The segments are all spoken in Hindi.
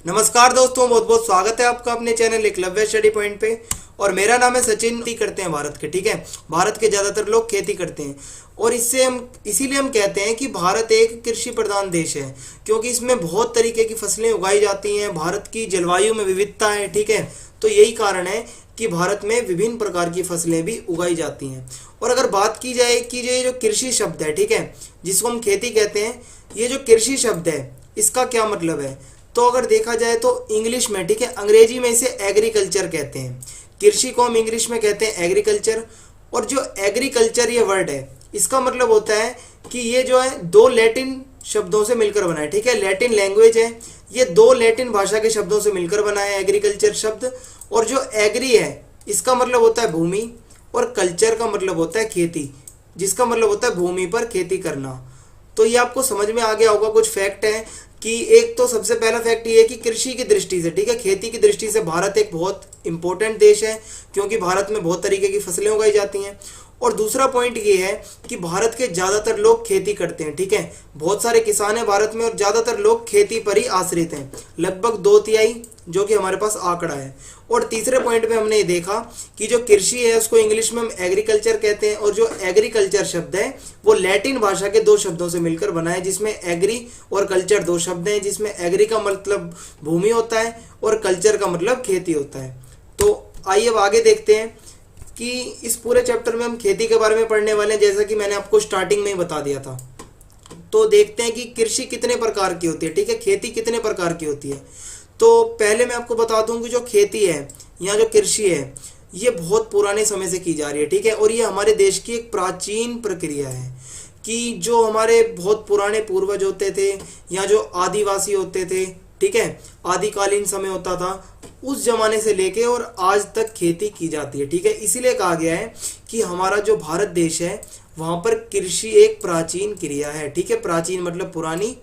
नमस्कार दोस्तों, बहुत बहुत स्वागत है आपका अपने चैनल एकलव्य स्टडी पॉइंट पे। और मेरा नाम है सचिन। खेती करते हैं भारत के, ठीक है। भारत के ज़्यादातर लोग खेती करते हैं और इसीलिए हम कहते हैं कि भारत एक कृषि प्रधान देश है, क्योंकि इसमें बहुत तरीके की फसलें उगाई जाती हैं। भारत की जलवायु में विविधता है, ठीक है। तो यही कारण है कि भारत में विभिन्न प्रकार की फसलें भी उगाई जाती हैं। और अगर बात की जाए कि ये जो कृषि शब्द है, ठीक है, जिसको हम खेती कहते हैं, ये जो कृषि शब्द है इसका क्या मतलब है? तो अगर देखा जाए तो इंग्लिश में, ठीक है, अंग्रेजी में इसे एग्रीकल्चर कहते हैं। कृषि को हम इंग्लिश में कहते हैं एग्रीकल्चर। और जो एग्रीकल्चर ये वर्ड है, इसका मतलब होता है कि ये जो है दो लैटिन शब्दों से मिलकर बना है, ठीक है। लैटिन लैंग्वेज है, ये दो लैटिन भाषा के शब्दों से मिलकर बना है एग्रीकल्चर शब्द। और जो एग्री है इसका मतलब होता है भूमि, और कल्चर का मतलब होता है खेती, जिसका मतलब होता है भूमि पर खेती करना। तो ये आपको समझ में आ गया होगा। कुछ फैक्ट है कि एक तो सबसे पहला फैक्ट ये है कि कृषि की दृष्टि से, ठीक है, खेती की दृष्टि से भारत एक बहुत इंपॉर्टेंट देश है, क्योंकि भारत में बहुत तरीके की फसलें उगाई जाती हैं। और दूसरा पॉइंट ये है कि भारत के ज़्यादातर लोग खेती करते हैं, ठीक है। बहुत सारे किसान हैं भारत में और ज़्यादातर लोग खेती पर ही आश्रित हैं, लगभग 2/3, जो कि हमारे पास आंकड़ा है। और तीसरे पॉइंट में हमने ये देखा कि जो कृषि है उसको इंग्लिश में हम एग्रीकल्चर कहते हैं, और जो एग्रीकल्चर शब्द है वो लैटिन भाषा के दो शब्दों से मिलकर बना है, जिसमें एग्री और कल्चर दो शब्द हैं, जिसमें एग्री का मतलब भूमि होता है और कल्चर का मतलब खेती होता है। तो आइए अब आगे देखते हैं कि इस पूरे चैप्टर में हम खेती के बारे में पढ़ने वाले हैं, जैसा कि मैंने आपको स्टार्टिंग में ही बता दिया था। तो देखते हैं कि कृषि कितने प्रकार की होती है, ठीक है, खेती कितने प्रकार की होती है। तो पहले मैं आपको बता दूं कि जो खेती है या जो कृषि है ये बहुत पुराने समय से की जा रही है, ठीक है। और ये हमारे देश की एक प्राचीन प्रक्रिया है कि जो हमारे बहुत पुराने पूर्वज होते थे या जो आदिवासी होते थे, ठीक है, आदिकालीन समय होता था, उस जमाने से लेके और आज तक खेती की जाती है, ठीक है। इसीलिए कहा गया है कि हमारा जो भारत देश है वहाँ पर कृषि एक प्राचीन क्रिया है, ठीक है। प्राचीन मतलब पुरानी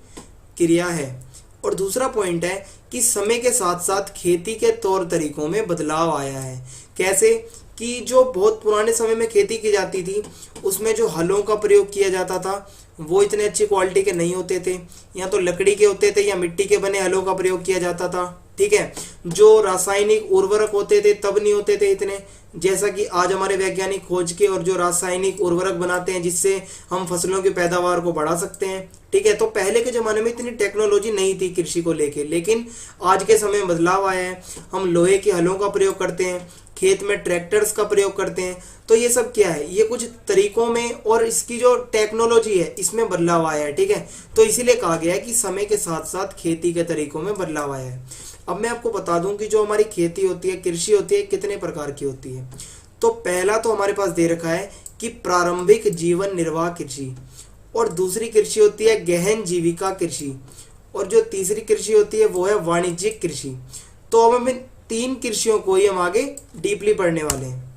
क्रिया है। और दूसरा पॉइंट है कि समय के साथ साथ खेती के तौर तरीकों में बदलाव आया है। कैसे? कि जो बहुत पुराने समय में खेती की जाती थी उसमें जो हलों का प्रयोग किया जाता था वो इतने अच्छी क्वालिटी के नहीं होते थे, या तो लकड़ी के होते थे या मिट्टी के बने हलों का प्रयोग किया जाता था, ठीक है। जो रासायनिक उर्वरक होते थे तब नहीं होते थे इतने, जैसा कि आज हमारे वैज्ञानिक खोज के और जो रासायनिक उर्वरक बनाते हैं जिससे हम फसलों की पैदावार को बढ़ा सकते हैं, ठीक है। तो पहले के ज़माने में इतनी टेक्नोलॉजी नहीं थी कृषि को लेके, लेकिन आज के समय में बदलाव आया है। हम लोहे के हलों का प्रयोग करते हैं, खेत में ट्रैक्टर्स का प्रयोग करते हैं। तो ये सब क्या है? ये कुछ तरीकों में और इसकी जो टेक्नोलॉजी है इसमें बदलाव आया है, ठीक है। तो इसीलिए कहा गया है कि समय के साथ साथ खेती के तरीकों में बदलाव आया है। अब मैं आपको बता दूं कि जो हमारी खेती होती है, कृषि होती है, कितने प्रकार की होती है। तो पहला तो हमारे पास दे रखा है कि प्रारंभिक जीवन निर्वाह कृषि, और दूसरी कृषि होती है गहन जीविका कृषि, और जो तीसरी कृषि होती है वो है वाणिज्यिक कृषि। तो अब हम इन तीन कृषियों को ही हम आगे डीपली पढ़ने वाले हैं।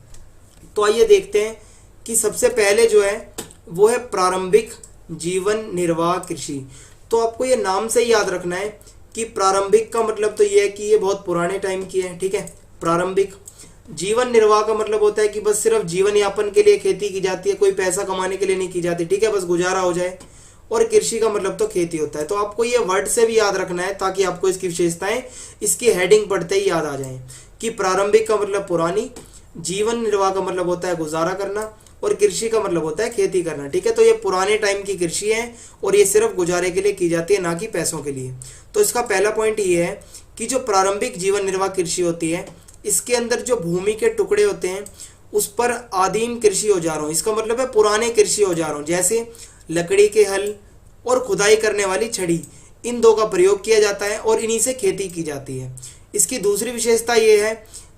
तो आइए देखते हैं कि सबसे पहले जो है वो है प्रारंभिक जीवन निर्वाह कृषि। तो आपको ये नाम से ही याद रखना है कि प्रारंभिक का मतलब तो ये है कि ये बहुत पुराने टाइम की है, ठीक है, प्रारंभिक। जीवन निर्वाह का मतलब होता है कि बस सिर्फ जीवन यापन के लिए खेती की जाती है, कोई पैसा कमाने के लिए नहीं की जाती, ठीक है, बस गुजारा हो जाए। और कृषि का मतलब तो खेती होता है। तो आपको ये वर्ड से भी याद रखना है ताकि आपको इसकी विशेषताएं इसकी हेडिंग पढ़ते ही याद आ जाएं कि प्रारंभिक का मतलब पुरानी, जीवन निर्वाह का मतलब होता है गुजारा करना, और कृषि का मतलब होता है खेती करना, ठीक है। तो ये पुराने टाइम की कृषि है और ये सिर्फ गुजारे के लिए की जाती है, ना कि पैसों के लिए। तो इसका पहला पॉइंट ये है कि जो प्रारंभिक जीवन निर्वाह कृषि होती है इसके अंदर जो भूमि के टुकड़े होते हैं उस पर आदिम कृषि औजारों, इसका मतलब है पुराने कृषि औजारों, जैसे लकड़ी के हल और खुदाई करने वाली छड़ी, इन दो का प्रयोग किया जाता है और इन्हीं से खेती की जाती है। इसकी दूसरी विशेषता ये है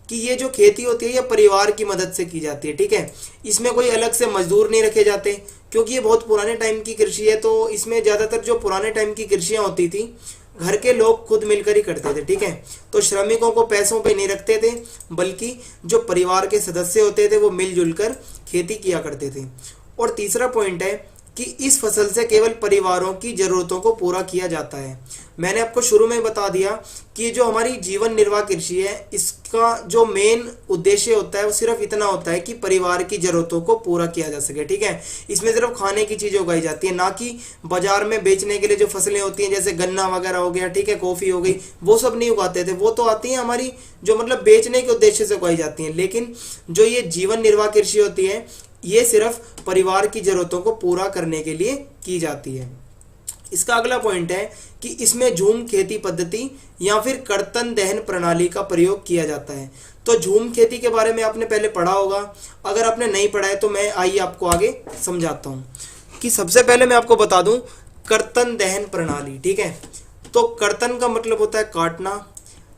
कि ये जो खेती होती है ये परिवार की मदद से की जाती है, ठीक है। इसमें कोई अलग से मजदूर नहीं रखे जाते, क्योंकि ये बहुत पुराने टाइम की कृषि है। तो इसमें ज़्यादातर जो पुराने टाइम की कृषियाँ होती थी घर के लोग खुद मिलकर ही करते थे, ठीक है। तो श्रमिकों को पैसों पे नहीं रखते थे, बल्कि जो परिवार के सदस्य होते थे वो मिलजुल कर खेती किया करते थे। और तीसरा पॉइंट है कि इस फसल से केवल परिवारों की जरूरतों को पूरा किया जाता है। मैंने आपको शुरू में बता दिया कि जो हमारी जीवन निर्वाह कृषि है, इसका जो मेन उद्देश्य होता है वो सिर्फ इतना होता है कि परिवार की जरूरतों को पूरा किया जा सके, ठीक है। इसमें सिर्फ खाने की चीजें उगाई जाती है, ना कि बाजार में बेचने के लिए जो फसलें होती हैं जैसे गन्ना वगैरह हो गया, ठीक है, कॉफी हो गई, वो सब नहीं उगाते थे। वो तो आती है हमारी जो मतलब बेचने के उद्देश्य से उगाई जाती हैं, लेकिन जो ये जीवन निर्वाह कृषि होती है ये सिर्फ परिवार की जरूरतों को पूरा करने के लिए की जाती है। इसका अगला पॉइंट है कि इसमें झूम खेती पद्धति या फिर कर्तन दहन प्रणाली का प्रयोग किया जाता है। तो झूम खेती के बारे में आपने पहले पढ़ा होगा, अगर आपने नहीं पढ़ा है तो मैं आइए आपको आगे समझाता हूँ। कि सबसे पहले मैं आपको बता दूं कर्तन दहन प्रणाली, ठीक है। तो कर्तन का मतलब होता है काटना,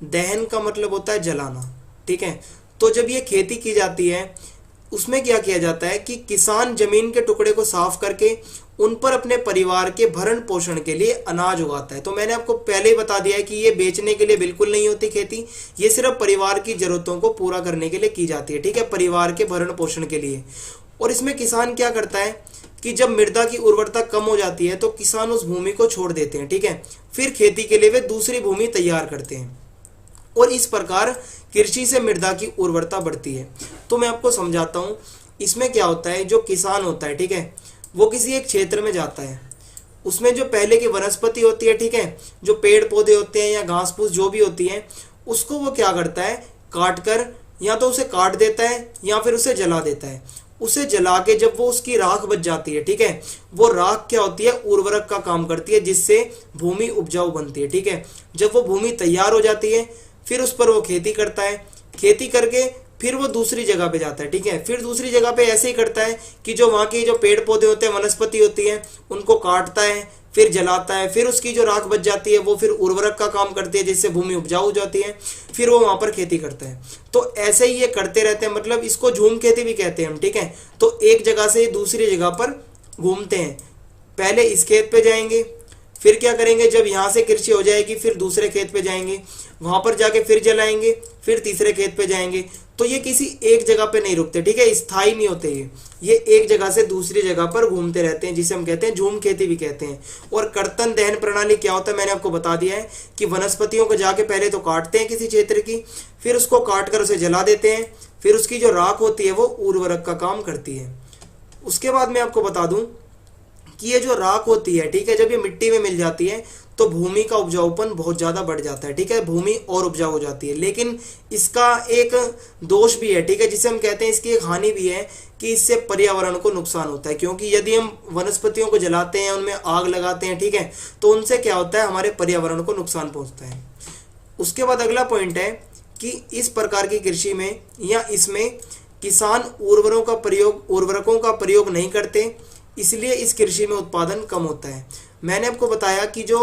दहन का मतलब होता है जलाना, ठीक है। तो जब ये खेती की जाती है उसमें क्या किया जाता है कि किसान जमीन के टुकड़े को साफ करके उन पर अपने परिवार के भरण पोषण के लिए अनाज उगाता है। तो मैंने आपको पहले ही बता दिया है कि ये बेचने के लिए बिल्कुल नहीं होती खेती, ये सिर्फ परिवार की जरूरतों को पूरा करने के लिए की जाती है, ठीक है, परिवार के भरण पोषण के लिए। और इसमें किसान क्या करता है कि जब मृदा की उर्वरता कम हो जाती है तो किसान उस भूमि को छोड़ देते हैं, ठीक है, फिर खेती के लिए वे दूसरी भूमि तैयार करते हैं और इस प्रकार कृषि से मृदा की उर्वरता बढ़ती है। तो मैं आपको समझाता हूँ इसमें क्या होता है। जो किसान होता है, ठीक है, वो किसी एक क्षेत्र में जाता है, उसमें जो पहले की वनस्पति होती है, ठीक है, जो पेड़ पौधे होते हैं या घास फूस जो भी होती है, उसको वो क्या करता है काट कर या तो उसे काट देता है या फिर उसे जला देता है। उसे जला के जब वो उसकी राख बच जाती है, ठीक है, वो राख क्या होती है उर्वरक का काम करती है जिससे भूमि उपजाऊ बनती है, ठीक है। जब वो भूमि तैयार हो जाती है फिर उस पर वो खेती करता है, खेती करके फिर वो दूसरी जगह पे जाता है, ठीक है, फिर दूसरी जगह पे ऐसे ही करता है कि जो वहाँ की जो पेड़ पौधे होते हैं वनस्पति होती है उनको काटता है, फिर जलाता है, फिर उसकी जो राख बच जाती है वो फिर उर्वरक का काम करती है जिससे भूमि उपजाऊ हो जाती है, फिर वो वहाँ पर खेती करता है। तो ऐसे ही ये करते रहते हैं, मतलब इसको झूम खेती भी कहते हैं हम, ठीक है। तो एक जगह से दूसरी जगह पर घूमते हैं, पहले इस खेत पे जाएंगे, फिर क्या करेंगे जब यहाँ से कृषि हो जाएगी फिर दूसरे खेत पे जाएंगे, वहां पर जाके फिर जलाएंगे, फिर तीसरे खेत पे जाएंगे। तो ये किसी एक जगह पे नहीं रुकते, ठीक है, स्थायी नहीं होते ये एक जगह से दूसरी जगह पर घूमते रहते हैं जिसे हम कहते हैं झूम खेती भी कहते हैं। और कर्तन दहन प्रणाली क्या होता है मैंने आपको बता दिया है कि वनस्पतियों को जाके पहले तो काटते हैं किसी क्षेत्र की, फिर उसको काट कर उसे जला देते हैं, फिर उसकी जो राख होती है वो उर्वरक का काम करती है। उसके बाद मैं आपको बता दूं कि ये जो राख होती है, ठीक है, जब ये मिट्टी में मिल जाती है तो भूमि का उपजाऊपन बहुत ज़्यादा बढ़ जाता है, ठीक है, भूमि और उपजाऊ हो जाती है। लेकिन इसका एक दोष भी है, ठीक है, जिसे हम कहते हैं इसकी एक हानि भी है कि इससे पर्यावरण को नुकसान होता है, क्योंकि यदि हम वनस्पतियों को जलाते हैं, उनमें आग लगाते हैं, ठीक है, तो उनसे क्या होता है हमारे पर्यावरण को नुकसान पहुँचता है। उसके बाद अगला पॉइंट है कि इस प्रकार की कृषि में या इसमें किसान उर्वरकों का प्रयोग नहीं करते, इसलिए इस कृषि में उत्पादन कम होता है। मैंने आपको बताया कि जो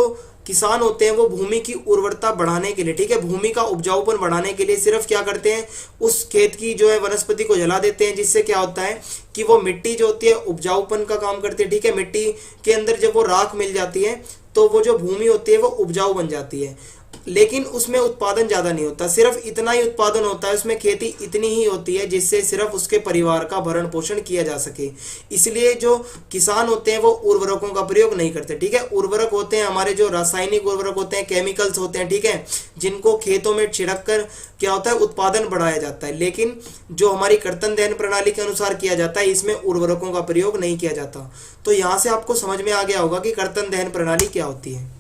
किसान होते हैं वो भूमि की उर्वरता बढ़ाने के लिए, ठीक है, भूमि का उपजाऊपन बढ़ाने के लिए सिर्फ क्या करते हैं उस खेत की जो है वनस्पति को जला देते हैं, जिससे क्या होता है कि वो मिट्टी जो होती है उपजाऊपन का काम करती है, ठीक है, मिट्टी के अंदर जब वो राख मिल जाती है तो वो जो भूमि होती है वो उपजाऊ बन जाती है। लेकिन उसमें उत्पादन ज़्यादा नहीं होता, सिर्फ इतना ही उत्पादन होता है, उसमें खेती इतनी ही होती है जिससे सिर्फ उसके परिवार का भरण पोषण किया जा सके। इसलिए जो किसान होते हैं वो उर्वरकों का प्रयोग नहीं करते, ठीक है। उर्वरक होते हैं हमारे जो रासायनिक उर्वरक होते हैं, केमिकल्स होते हैं, ठीक है, जिनको खेतों में छिड़क कर क्या होता है उत्पादन बढ़ाया जाता है। लेकिन जो हमारी कर्तन दहन प्रणाली के अनुसार किया जाता है इसमें उर्वरकों का प्रयोग नहीं किया जाता। तो यहाँ से आपको समझ में आ गया होगा कि कर्तन दहन प्रणाली क्या होती है।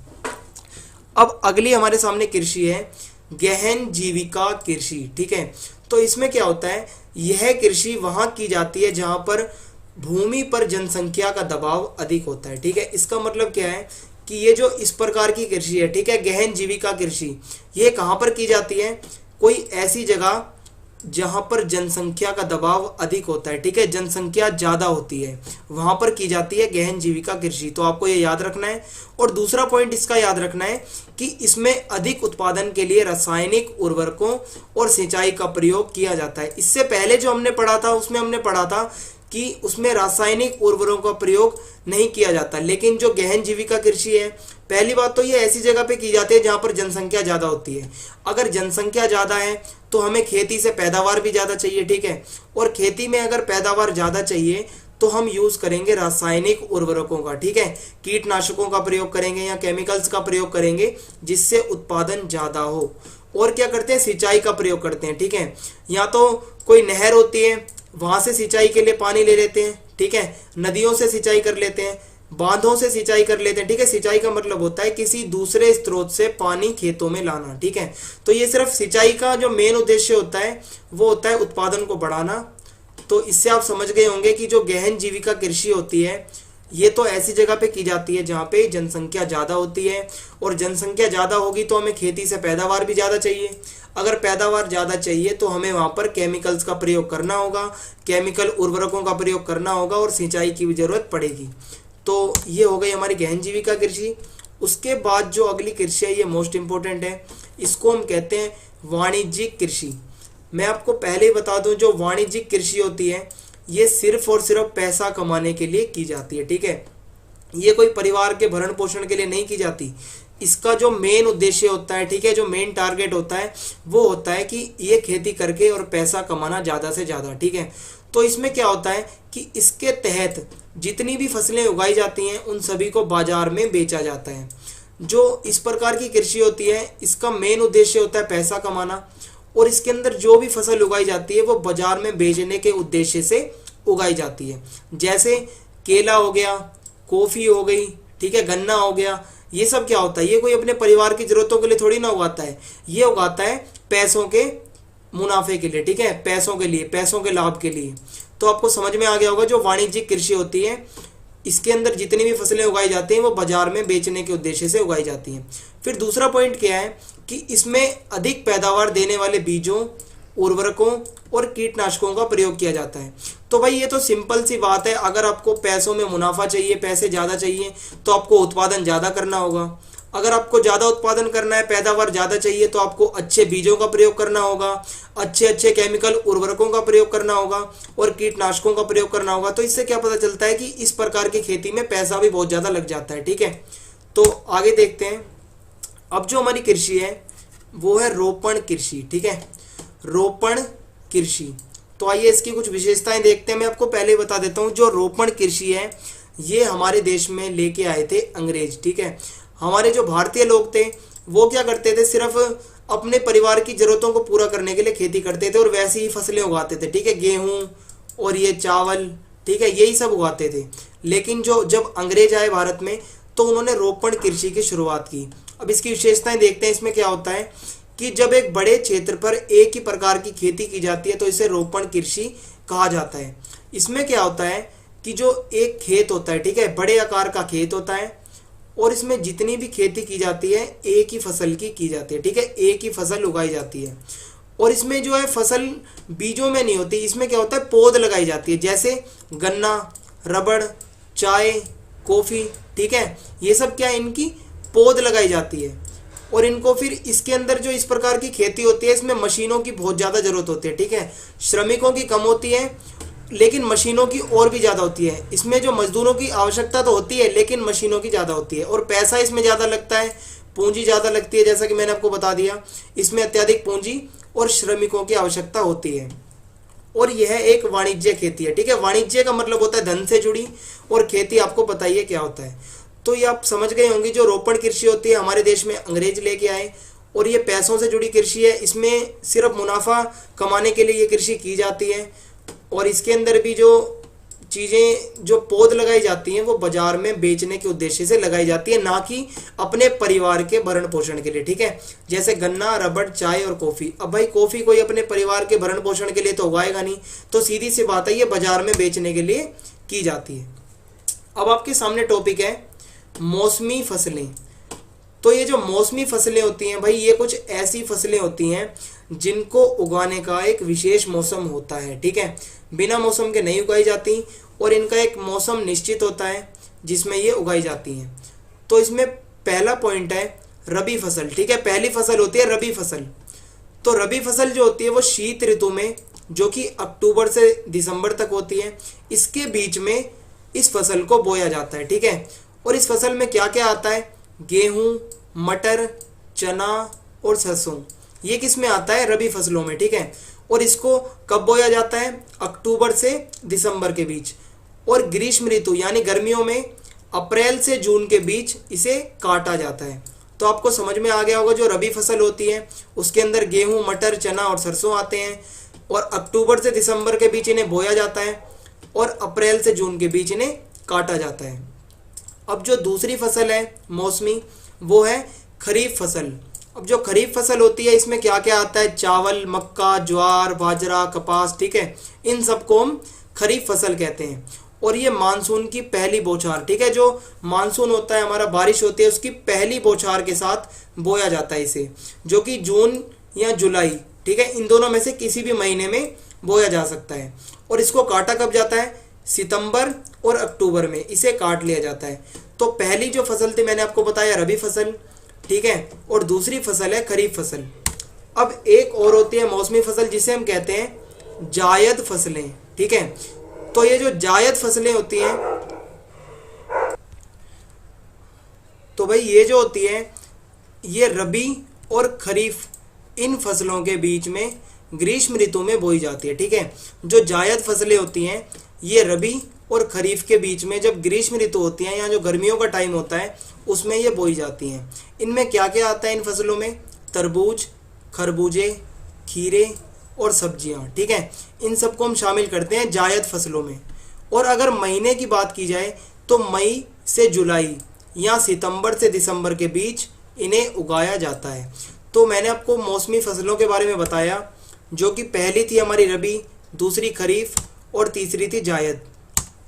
अब अगली हमारे सामने कृषि है गहन जीविका कृषि, ठीक है। तो इसमें क्या होता है, यह कृषि वहां की जाती है जहां पर भूमि पर जनसंख्या का दबाव अधिक होता है, ठीक है। इसका मतलब क्या है कि ये जो इस प्रकार की कृषि है, ठीक है, गहन जीविका कृषि, ये कहां पर की जाती है, कोई ऐसी जगह जहां पर जनसंख्या का दबाव अधिक होता है, ठीक है, जनसंख्या ज्यादा होती है, वहां पर की जाती है गहन जीविका कृषि। तो आपको ये याद रखना है। और दूसरा पॉइंट इसका याद रखना है कि इसमें अधिक उत्पादन के लिए रासायनिक उर्वरकों और सिंचाई का प्रयोग किया जाता है। इससे पहले जो हमने पढ़ा था उसमें हमने पढ़ा था कि उसमें रासायनिक उर्वरकों का प्रयोग नहीं किया जाता। लेकिन जो गहन जीविका कृषि है, पहली बात तो ये ऐसी जगह पे की जाती है जहां पर जनसंख्या ज्यादा होती है। अगर जनसंख्या ज्यादा है तो हमें खेती से पैदावार भी ज्यादा चाहिए, ठीक है, और खेती में अगर पैदावार ज्यादा चाहिए तो हम यूज करेंगे रासायनिक उर्वरकों का, ठीक है, कीटनाशकों का प्रयोग करेंगे या केमिकल्स का प्रयोग करेंगे जिससे उत्पादन ज्यादा हो। और क्या करते हैं, सिंचाई का प्रयोग करते हैं, ठीक है, या तो कोई नहर होती है वहां से सिंचाई के लिए पानी ले लेते हैं, ठीक है, नदियों से सिंचाई कर लेते हैं, बांधों से सिंचाई कर लेते हैं, ठीक है। सिंचाई का मतलब होता है किसी दूसरे स्रोत से पानी खेतों में लाना, ठीक है। तो ये सिर्फ सिंचाई का जो मेन उद्देश्य होता है वो होता है उत्पादन को बढ़ाना। तो इससे आप समझ गए होंगे कि जो गहन जीविका कृषि होती है ये तो ऐसी जगह पे की जाती है जहाँ पे जनसंख्या ज़्यादा होती है, और जनसंख्या ज़्यादा होगी तो हमें खेती से पैदावार भी ज़्यादा चाहिए। अगर पैदावार ज़्यादा चाहिए तो हमें वहाँ पर केमिकल्स का प्रयोग करना होगा, केमिकल उर्वरकों का प्रयोग करना होगा और सिंचाई की भी ज़रूरत पड़ेगी। तो ये हो गई हमारी गहन जीविका कृषि। उसके बाद जो अगली कृषि है ये मोस्ट इम्पोर्टेंट है, इसको हम कहते हैं वाणिज्यिक कृषि। मैं आपको पहले ही बता दूं, जो वाणिज्यिक कृषि होती है ये सिर्फ और सिर्फ पैसा कमाने के लिए की जाती है, ठीक है। ये कोई परिवार के भरण पोषण के लिए नहीं की जाती। इसका जो मेन उद्देश्य होता है, ठीक है, जो मेन टारगेट होता है वो होता है कि ये खेती करके और पैसा कमाना ज़्यादा से ज़्यादा, ठीक है। तो इसमें क्या होता है कि इसके तहत जितनी भी फसलें उगाई जाती हैं उन सभी को बाजार में बेचा जाता है। जो इस प्रकार की कृषि होती है इसका मेन उद्देश्य होता है पैसा कमाना, और इसके अंदर जो भी फसल उगाई जाती है वो बाजार में बेचने के उद्देश्य से उगाई जाती है। जैसे केला हो गया, कॉफी हो गई, ठीक है, गन्ना हो गया, ये सब क्या होता है, ये कोई अपने परिवार की जरूरतों के लिए थोड़ी ना उगाता है, ये उगाता है पैसों के मुनाफे के लिए, ठीक है, पैसों के लिए, पैसों के लाभ के लिए। तो आपको समझ में आ गया होगा जो वाणिज्यिक कृषि होती है इसके अंदर जितनी भी फसलें उगाई जाती हैं वो बाजार में बेचने के उद्देश्य से उगाई जाती हैं। फिर दूसरा पॉइंट क्या है कि इसमें अधिक पैदावार देने वाले बीजों, उर्वरकों और कीटनाशकों का प्रयोग किया जाता है। तो भाई ये तो सिंपल सी बात है, अगर आपको पैसों में मुनाफा चाहिए, पैसे ज़्यादा चाहिए तो आपको उत्पादन ज़्यादा करना होगा। अगर आपको ज़्यादा उत्पादन करना है, पैदावार ज़्यादा चाहिए तो आपको अच्छे बीजों का प्रयोग करना होगा, अच्छे अच्छे केमिकल उर्वरकों का प्रयोग करना होगा और कीटनाशकों का प्रयोग करना होगा। तो इससे क्या पता चलता है कि इस प्रकार की खेती में पैसा भी बहुत ज़्यादा लग जाता है, ठीक है। तो आगे देखते हैं। अब जो हमारी कृषि है वो है रोपण कृषि, ठीक है, रोपण कृषि। तो आइए इसकी कुछ विशेषताएं देखते हैं। मैं आपको पहले बता देता हूँ, जो रोपण कृषि है ये हमारे देश में लेके आए थे अंग्रेज, ठीक है। हमारे जो भारतीय लोग थे वो क्या करते थे, सिर्फ अपने परिवार की जरूरतों को पूरा करने के लिए खेती करते थे और वैसी ही फसलें उगाते थे, ठीक है, गेहूं और ये चावल, ठीक है, यही सब उगाते थे। लेकिन जो जब अंग्रेज आए भारत में तो उन्होंने रोपण कृषि की शुरुआत की। अब इसकी विशेषताएं देखते हैं। इसमें क्या होता है कि जब एक बड़े क्षेत्र पर एक ही प्रकार की खेती की जाती है तो इसे रोपण कृषि कहा जाता है। इसमें क्या होता है कि जो एक खेत होता है, ठीक है, बड़े आकार का खेत होता है और इसमें जितनी भी खेती की जाती है एक ही फसल की जाती है, ठीक है, एक ही फसल उगाई जाती है। और इसमें जो है फसल बीजों में नहीं होती, इसमें क्या होता है पौध लगाई जाती है, जैसे गन्ना, रबड़, चाय, कॉफ़ी, ठीक है, ये सब क्या है इनकी पौध लगाई जाती है। और इनको फिर इसके अंदर जो इस प्रकार की खेती होती है इसमें मशीनों की बहुत ज़्यादा ज़रूरत होती है, ठीक है, श्रमिकों की कम होती है लेकिन मशीनों की और भी ज़्यादा होती है। इसमें जो मजदूरों की आवश्यकता तो होती है लेकिन मशीनों की ज़्यादा होती है और पैसा इसमें ज़्यादा लगता है, पूंजी ज़्यादा लगती है, जैसा कि मैंने आपको बता दिया। इसमें अत्यधिक पूंजी और श्रमिकों की आवश्यकता होती है। और यह एक वाणिज्य खेती है, ठीक है, वाणिज्य का मतलब होता है धन से जुड़ी, और खेती आपको पता ही है क्या होता है। तो ये आप समझ गए होंगे, जो रोपण कृषि होती है हमारे देश में अंग्रेज लेके आए और ये पैसों से जुड़ी कृषि है। इसमें सिर्फ मुनाफा कमाने के लिए ये कृषि की जाती है और इसके अंदर भी जो चीज़ें, जो पौध लगाई जाती हैं वो बाजार में बेचने के उद्देश्य से लगाई जाती है, ना कि अपने परिवार के भरण पोषण के लिए, ठीक है। जैसे गन्ना, रबड़, चाय और कॉफ़ी। अब भाई कॉफ़ी कोई अपने परिवार के भरण पोषण के लिए तो उगाएगा नहीं, तो सीधी सी बात है ये बाजार में बेचने के लिए की जाती है। अब आपके सामने टॉपिक है मौसमी फसलें। तो ये जो मौसमी फसलें होती हैं भाई, ये कुछ ऐसी फसलें होती हैं जिनको उगाने का एक विशेष मौसम होता है, ठीक है, बिना मौसम के नहीं उगाई जाती और इनका एक मौसम निश्चित होता है जिसमें ये उगाई जाती हैं। तो इसमें पहला पॉइंट है रबी फसल, ठीक है, पहली फसल होती है रबी फसल। तो रबी फसल जो होती है वो शीत ऋतु में, जो कि अक्टूबर से दिसंबर तक होती है, इसके बीच में इस फसल को बोया जाता है, ठीक है। और इस फसल में क्या क्या आता है, गेहूं, मटर, चना और सरसों, ये किस में आता है, रबी फसलों में, ठीक है। और इसको कब बोया जाता है, अक्टूबर से दिसंबर के बीच। और ग्रीष्म ऋतु यानी गर्मियों में अप्रैल से जून के बीच इसे काटा जाता है। तो आपको समझ में आ गया होगा, जो रबी फसल होती है उसके अंदर गेहूं, मटर, चना और सरसों आते हैं, और अक्टूबर से दिसंबर के बीच इन्हें बोया जाता है और अप्रैल से जून के बीच इन्हें काटा जाता है। अब जो दूसरी फसल है मौसमी, वो है खरीफ फसल। अब जो खरीफ फसल होती है इसमें क्या क्या आता है, चावल, मक्का, ज्वार, बाजरा, कपास, ठीक है, इन सबको हम खरीफ फसल कहते हैं। और ये मानसून की पहली बौछार, ठीक है, जो मानसून होता है हमारा, बारिश होती है, उसकी पहली बौछार के साथ बोया जाता है इसे, जो कि जून या जुलाई, ठीक है, इन दोनों में से किसी भी महीने में बोया जा सकता है। और इसको काटा कब जाता है, सितंबर और अक्टूबर में इसे काट लिया जाता है। तो पहली जो फसल थी मैंने आपको बताया रबी फसल, ठीक है, और दूसरी फसल है खरीफ फसल। अब एक और होती है मौसमी फसल जिसे हम कहते हैं जायद फसलें, ठीक है। तो ये जो जायद फसलें होती हैं, तो भाई ये जो होती है ये रबी और खरीफ इन फसलों के बीच में ग्रीष्म ऋतु में बोई जाती है, ठीक है। जो जायद फसलें होती हैं ये रबी और खरीफ के बीच में जब ग्रीष्म ऋतु होती है या जो गर्मियों का टाइम होता है उसमें ये बोई जाती हैं। इनमें क्या क्या आता है इन फसलों में, तरबूज, खरबूजे, खीरे और सब्जियां, ठीक है, इन सबको हम शामिल करते हैं जायद फसलों में। और अगर महीने की बात की जाए तो मई से जुलाई या सितंबर से दिसंबर के बीच इन्हें उगाया जाता है। तो मैंने आपको मौसमी फसलों के बारे में बताया, जो कि पहली थी हमारी रबी, दूसरी खरीफ और तीसरी थी जायद।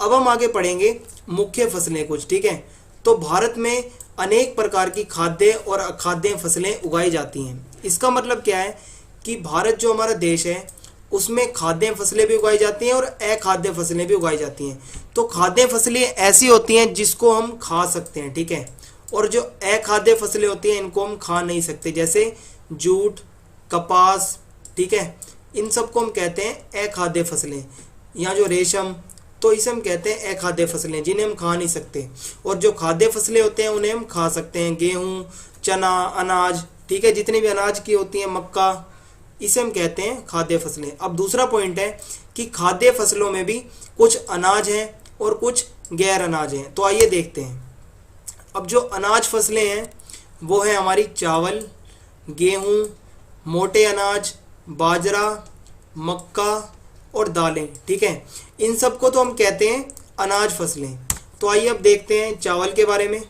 अब हम आगे पढ़ेंगे मुख्य फसलें कुछ, ठीक है। तो भारत में अनेक प्रकार की खाद्य और अखाद्य फसलें उगाई जाती हैं। इसका मतलब क्या है कि भारत जो हमारा देश है उसमें खाद्य फसलें भी उगाई जाती हैं और अखाद्य फसलें भी उगाई जाती हैं। तो खाद्य फसलें ऐसी होती हैं जिसको हम खा सकते हैं, ठीक है, और जो अखाद्य फसलें होती हैं इनको हम खा नहीं सकते, जैसे जूट, कपास, ठीक है, इन सबको हम कहते हैं अखाद्य फसलें। या जो रेशम, तो इसे हम कहते हैं अखाद्य फसलें जिन्हें हम खा नहीं सकते। और जो खाद्य फसलें होते हैं उन्हें हम खा सकते हैं, गेहूँ, चना, अनाज, ठीक है, जितनी भी अनाज की होती हैं, मक्का, इसे हम कहते हैं खाद्य फसलें। अब दूसरा पॉइंट है कि खाद्य फसलों में भी कुछ अनाज हैं और कुछ गैर अनाज हैं। तो आइए देखते हैं। अब जो अनाज फसलें हैं वो है हमारी चावल, गेहूँ, मोटे अनाज, बाजरा, मक्का और दालें, ठीक है, इन सबको तो हम कहते हैं अनाज फसलें। तो आइए अब देखते हैं चावल के बारे में।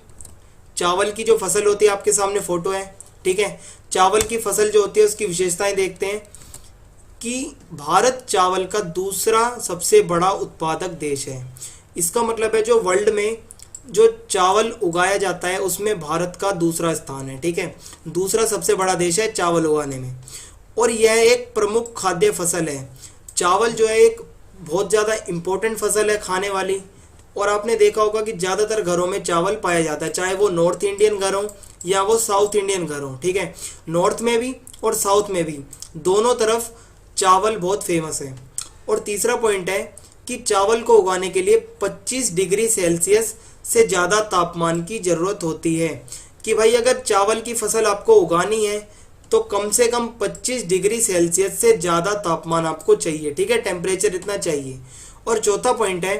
चावल की जो फसल होती है आपके सामने फोटो है, ठीक है। चावल की फसल जो होती है उसकी विशेषताएं देखते हैं कि भारत चावल का दूसरा सबसे बड़ा उत्पादक देश है। इसका मतलब है जो वर्ल्ड में जो चावल उगाया जाता है उसमें भारत का दूसरा स्थान है, ठीक है, दूसरा सबसे बड़ा देश है चावल उगाने में। और यह एक प्रमुख खाद्य फसल है। चावल जो है एक बहुत ज़्यादा इम्पोर्टेंट फसल है खाने वाली, और आपने देखा होगा कि ज़्यादातर घरों में चावल पाया जाता है, चाहे वो नॉर्थ इंडियन घर हो या वो साउथ इंडियन घर हो, ठीक है, नॉर्थ में भी और साउथ में भी दोनों तरफ चावल बहुत फेमस है। और तीसरा पॉइंट है कि चावल को उगाने के लिए 25 डिग्री सेल्सियस से ज़्यादा तापमान की ज़रूरत होती है। कि भाई अगर चावल की फसल आपको उगानी है तो कम से कम 25 डिग्री सेल्सियस से ज़्यादा तापमान आपको चाहिए, ठीक है, टेम्परेचर इतना चाहिए। और चौथा पॉइंट है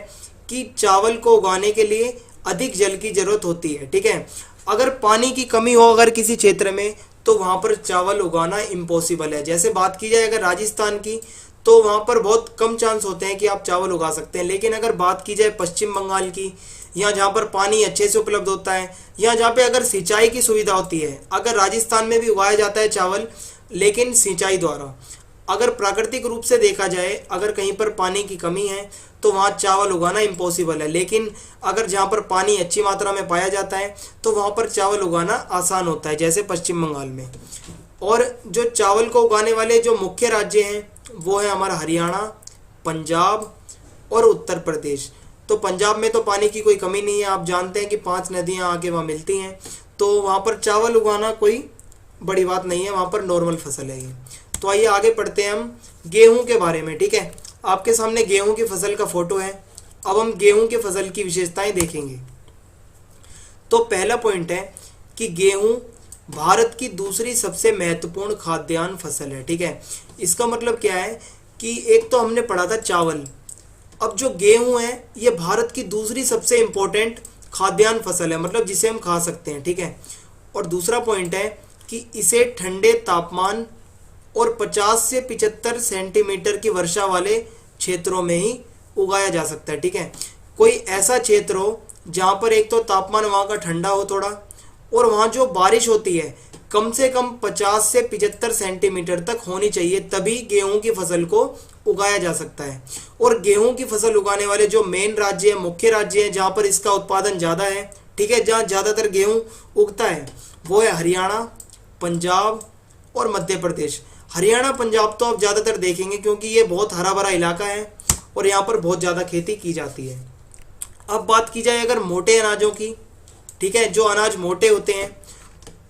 कि चावल को उगाने के लिए अधिक जल की ज़रूरत होती है, ठीक है। अगर पानी की कमी हो अगर किसी क्षेत्र में तो वहाँ पर चावल उगाना इम्पॉसिबल है। जैसे बात की जाए अगर राजस्थान की तो वहाँ पर बहुत कम चांस होते हैं कि आप चावल उगा सकते हैं। लेकिन अगर बात की जाए पश्चिम बंगाल की, या जहाँ पर पानी अच्छे से उपलब्ध होता है, या जहाँ पे अगर सिंचाई की सुविधा होती है, अगर राजस्थान में भी उगाया जाता है चावल लेकिन सिंचाई द्वारा। अगर प्राकृतिक रूप से देखा जाए अगर कहीं पर पानी की कमी है तो वहाँ चावल उगाना इम्पॉसिबल है। लेकिन अगर जहाँ पर पानी अच्छी मात्रा में पाया जाता है तो वहाँ पर चावल उगाना आसान होता है, जैसे पश्चिम बंगाल में। और जो चावल को उगाने वाले जो मुख्य राज्य हैं वो है हमारा हरियाणा, पंजाब और उत्तर प्रदेश। तो पंजाब में तो पानी की कोई कमी नहीं है, आप जानते हैं कि 5 नदियाँ आके वहाँ मिलती हैं, तो वहाँ पर चावल उगाना कोई बड़ी बात नहीं है, वहाँ पर नॉर्मल फसल है ये। तो आइए आगे पढ़ते हैं हम गेहूं के बारे में, ठीक है। आपके सामने गेहूं की फसल का फोटो है। अब हम गेहूं की फसल की विशेषताएं देखेंगे। तो पहला पॉइंट है कि गेहूं भारत की दूसरी सबसे महत्वपूर्ण खाद्यान्न फसल है, ठीक है। इसका मतलब क्या है कि एक तो हमने पढ़ा था चावल, अब जो गेहूं है ये भारत की दूसरी सबसे इंपॉर्टेंट खाद्यान्न फसल है, मतलब जिसे हम खा सकते हैं, ठीक है। और दूसरा पॉइंट है कि इसे ठंडे तापमान और 50 से 75 सेंटीमीटर की वर्षा वाले क्षेत्रों में ही उगाया जा सकता है, ठीक है। कोई ऐसा क्षेत्र हो जहाँ पर एक तो तापमान वहाँ का ठंडा हो थोड़ा, और वहाँ जो बारिश होती है कम से कम 50 से 75 सेंटीमीटर तक होनी चाहिए, तभी गेहूं की फसल को उगाया जा सकता है। और गेहूं की फसल उगाने वाले जो मेन राज्य है, मुख्य राज्य है जहाँ पर इसका उत्पादन ज़्यादा है, ठीक है, जहाँ ज़्यादातर गेहूं उगता है, वो है हरियाणा, पंजाब और मध्य प्रदेश। हरियाणा पंजाब तो आप ज़्यादातर देखेंगे क्योंकि ये बहुत हरा भरा इलाका है और यहाँ पर बहुत ज़्यादा खेती की जाती है। अब बात की जाए अगर मोटे अनाजों की, ठीक है, जो अनाज मोटे होते हैं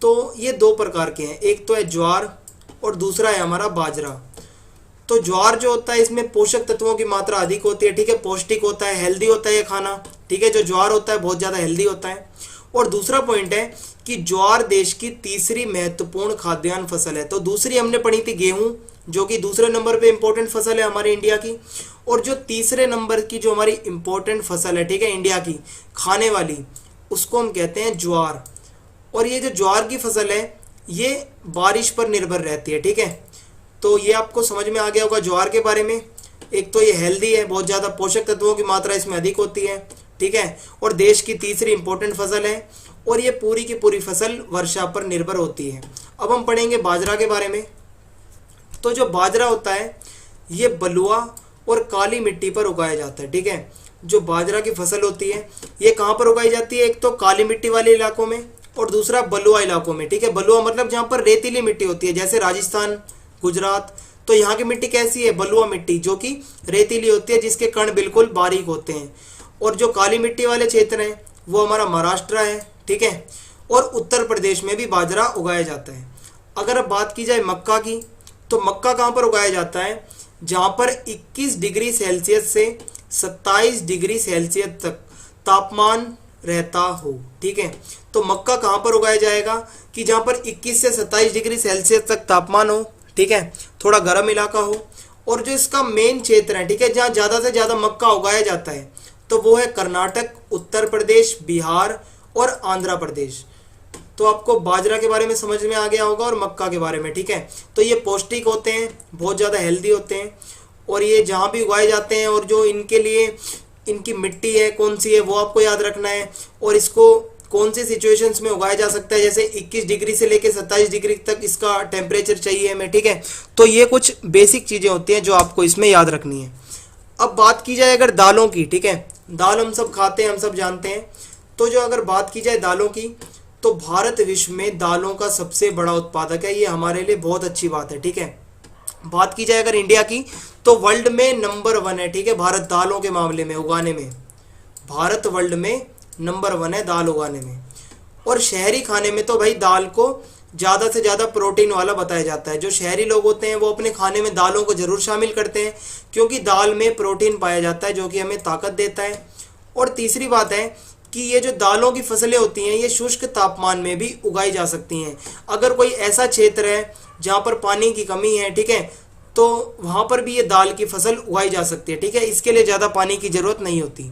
तो ये दो प्रकार के हैं, एक तो है ज्वार और दूसरा है हमारा बाजरा। तो ज्वार जो होता है इसमें पोषक तत्वों की मात्रा अधिक होती है, ठीक है, पौष्टिक होता है, हेल्दी होता है ये खाना, ठीक है, जो ज्वार होता है बहुत ज़्यादा हेल्दी होता है। और दूसरा पॉइंट है कि ज्वार देश की तीसरी महत्वपूर्ण खाद्यान्न फसल है। तो दूसरी हमने पढ़ी थी गेहूं, जो कि दूसरे नंबर पे इंपॉर्टेंट फसल है हमारे इंडिया की, और जो तीसरे नंबर की जो हमारी इंपॉर्टेंट फसल है, ठीक है, इंडिया की खाने वाली, उसको हम कहते हैं ज्वार। और ये जो ज्वार की फसल है ये बारिश पर निर्भर रहती है, ठीक है। तो ये आपको समझ में आ गया होगा ज्वार के बारे में। एक तो ये हेल्दी है, बहुत ज़्यादा पोषक तत्वों की मात्रा इसमें अधिक होती है, ठीक है, और देश की तीसरी इंपॉर्टेंट फसल है, और ये पूरी की पूरी फसल वर्षा पर निर्भर होती है। अब हम पढ़ेंगे बाजरा के बारे में। तो जो बाजरा होता है ये बलुआ और काली मिट्टी पर उगाया जाता है, ठीक है। जो बाजरा की फसल होती है ये कहाँ पर उगाई जाती है, एक तो काली मिट्टी वाले इलाकों में और दूसरा बलुआ इलाकों में, ठीक है। बलुआ मतलब जहाँ पर रेतीली मिट्टी होती है, जैसे राजस्थान, गुजरात, तो यहाँ की मिट्टी कैसी है, बलुआ मिट्टी, जो कि रेतीली होती है, जिसके कण बिल्कुल बारीक होते हैं। और जो काली मिट्टी वाले क्षेत्र हैं वो हमारा महाराष्ट्र है, ठीक है, और उत्तर प्रदेश में भी बाजरा उगाया जाता है। अगर अब बात की जाए मक्का की, तो मक्का कहाँ पर उगाया जाता है, जहाँ पर 21 डिग्री सेल्सियस से 27 डिग्री सेल्सियस तक तापमान रहता हो, ठीक है। तो मक्का कहाँ पर उगाया जाएगा कि जहाँ पर 21 से 27 डिग्री सेल्सियस तक तापमान हो, ठीक है, थोड़ा गर्म इलाका हो। और जो इसका मेन क्षेत्र है, ठीक है, जहाँ ज़्यादा से ज़्यादा मक्का उगाया जाता है, तो वो है कर्नाटक, उत्तर प्रदेश, बिहार और आंध्र प्रदेश। तो आपको बाजरा के बारे में समझ में आ गया होगा और मक्का के बारे में, ठीक है। तो ये पौष्टिक होते हैं, बहुत ज़्यादा हेल्दी होते हैं, और ये जहाँ भी उगाए जाते हैं, और जो इनके लिए इनकी मिट्टी है कौन सी है वो आपको याद रखना है, और इसको कौन से सिचुएशंस में उगाया जा सकता है, जैसे 21 डिग्री से लेकर 27 डिग्री तक इसका टेम्परेचर चाहिए हमें, ठीक है। तो ये कुछ बेसिक चीज़ें होती हैं जो आपको इसमें याद रखनी है। अब बात की जाए अगर दालों की, ठीक है, दाल हम सब खाते हैं, हम सब जानते हैं। तो जो अगर बात की जाए दालों की, तो भारत विश्व में दालों का सबसे बड़ा उत्पादक है, ये हमारे लिए बहुत अच्छी बात है, ठीक है। बात की जाए अगर इंडिया की, तो वर्ल्ड में नंबर 1 है, ठीक है, भारत दालों के मामले में उगाने में, भारत वर्ल्ड में नंबर 1 है दाल उगाने में। और शहरी खाने में तो भाई दाल को ज़्यादा से ज़्यादा प्रोटीन वाला बताया जाता है। जो शहरी लोग होते हैं वो अपने खाने में दालों को ज़रूर शामिल करते हैं, क्योंकि दाल में प्रोटीन पाया जाता है जो कि हमें ताकत देता है। और तीसरी बात है कि ये जो दालों की फसलें होती हैं ये शुष्क तापमान में भी उगाई जा सकती हैं। अगर कोई ऐसा क्षेत्र है जहाँ पर पानी की कमी है, ठीक है, तो वहाँ पर भी ये दाल की फसल उगाई जा सकती है, ठीक है। इसके लिए ज़्यादा पानी की ज़रूरत नहीं होती,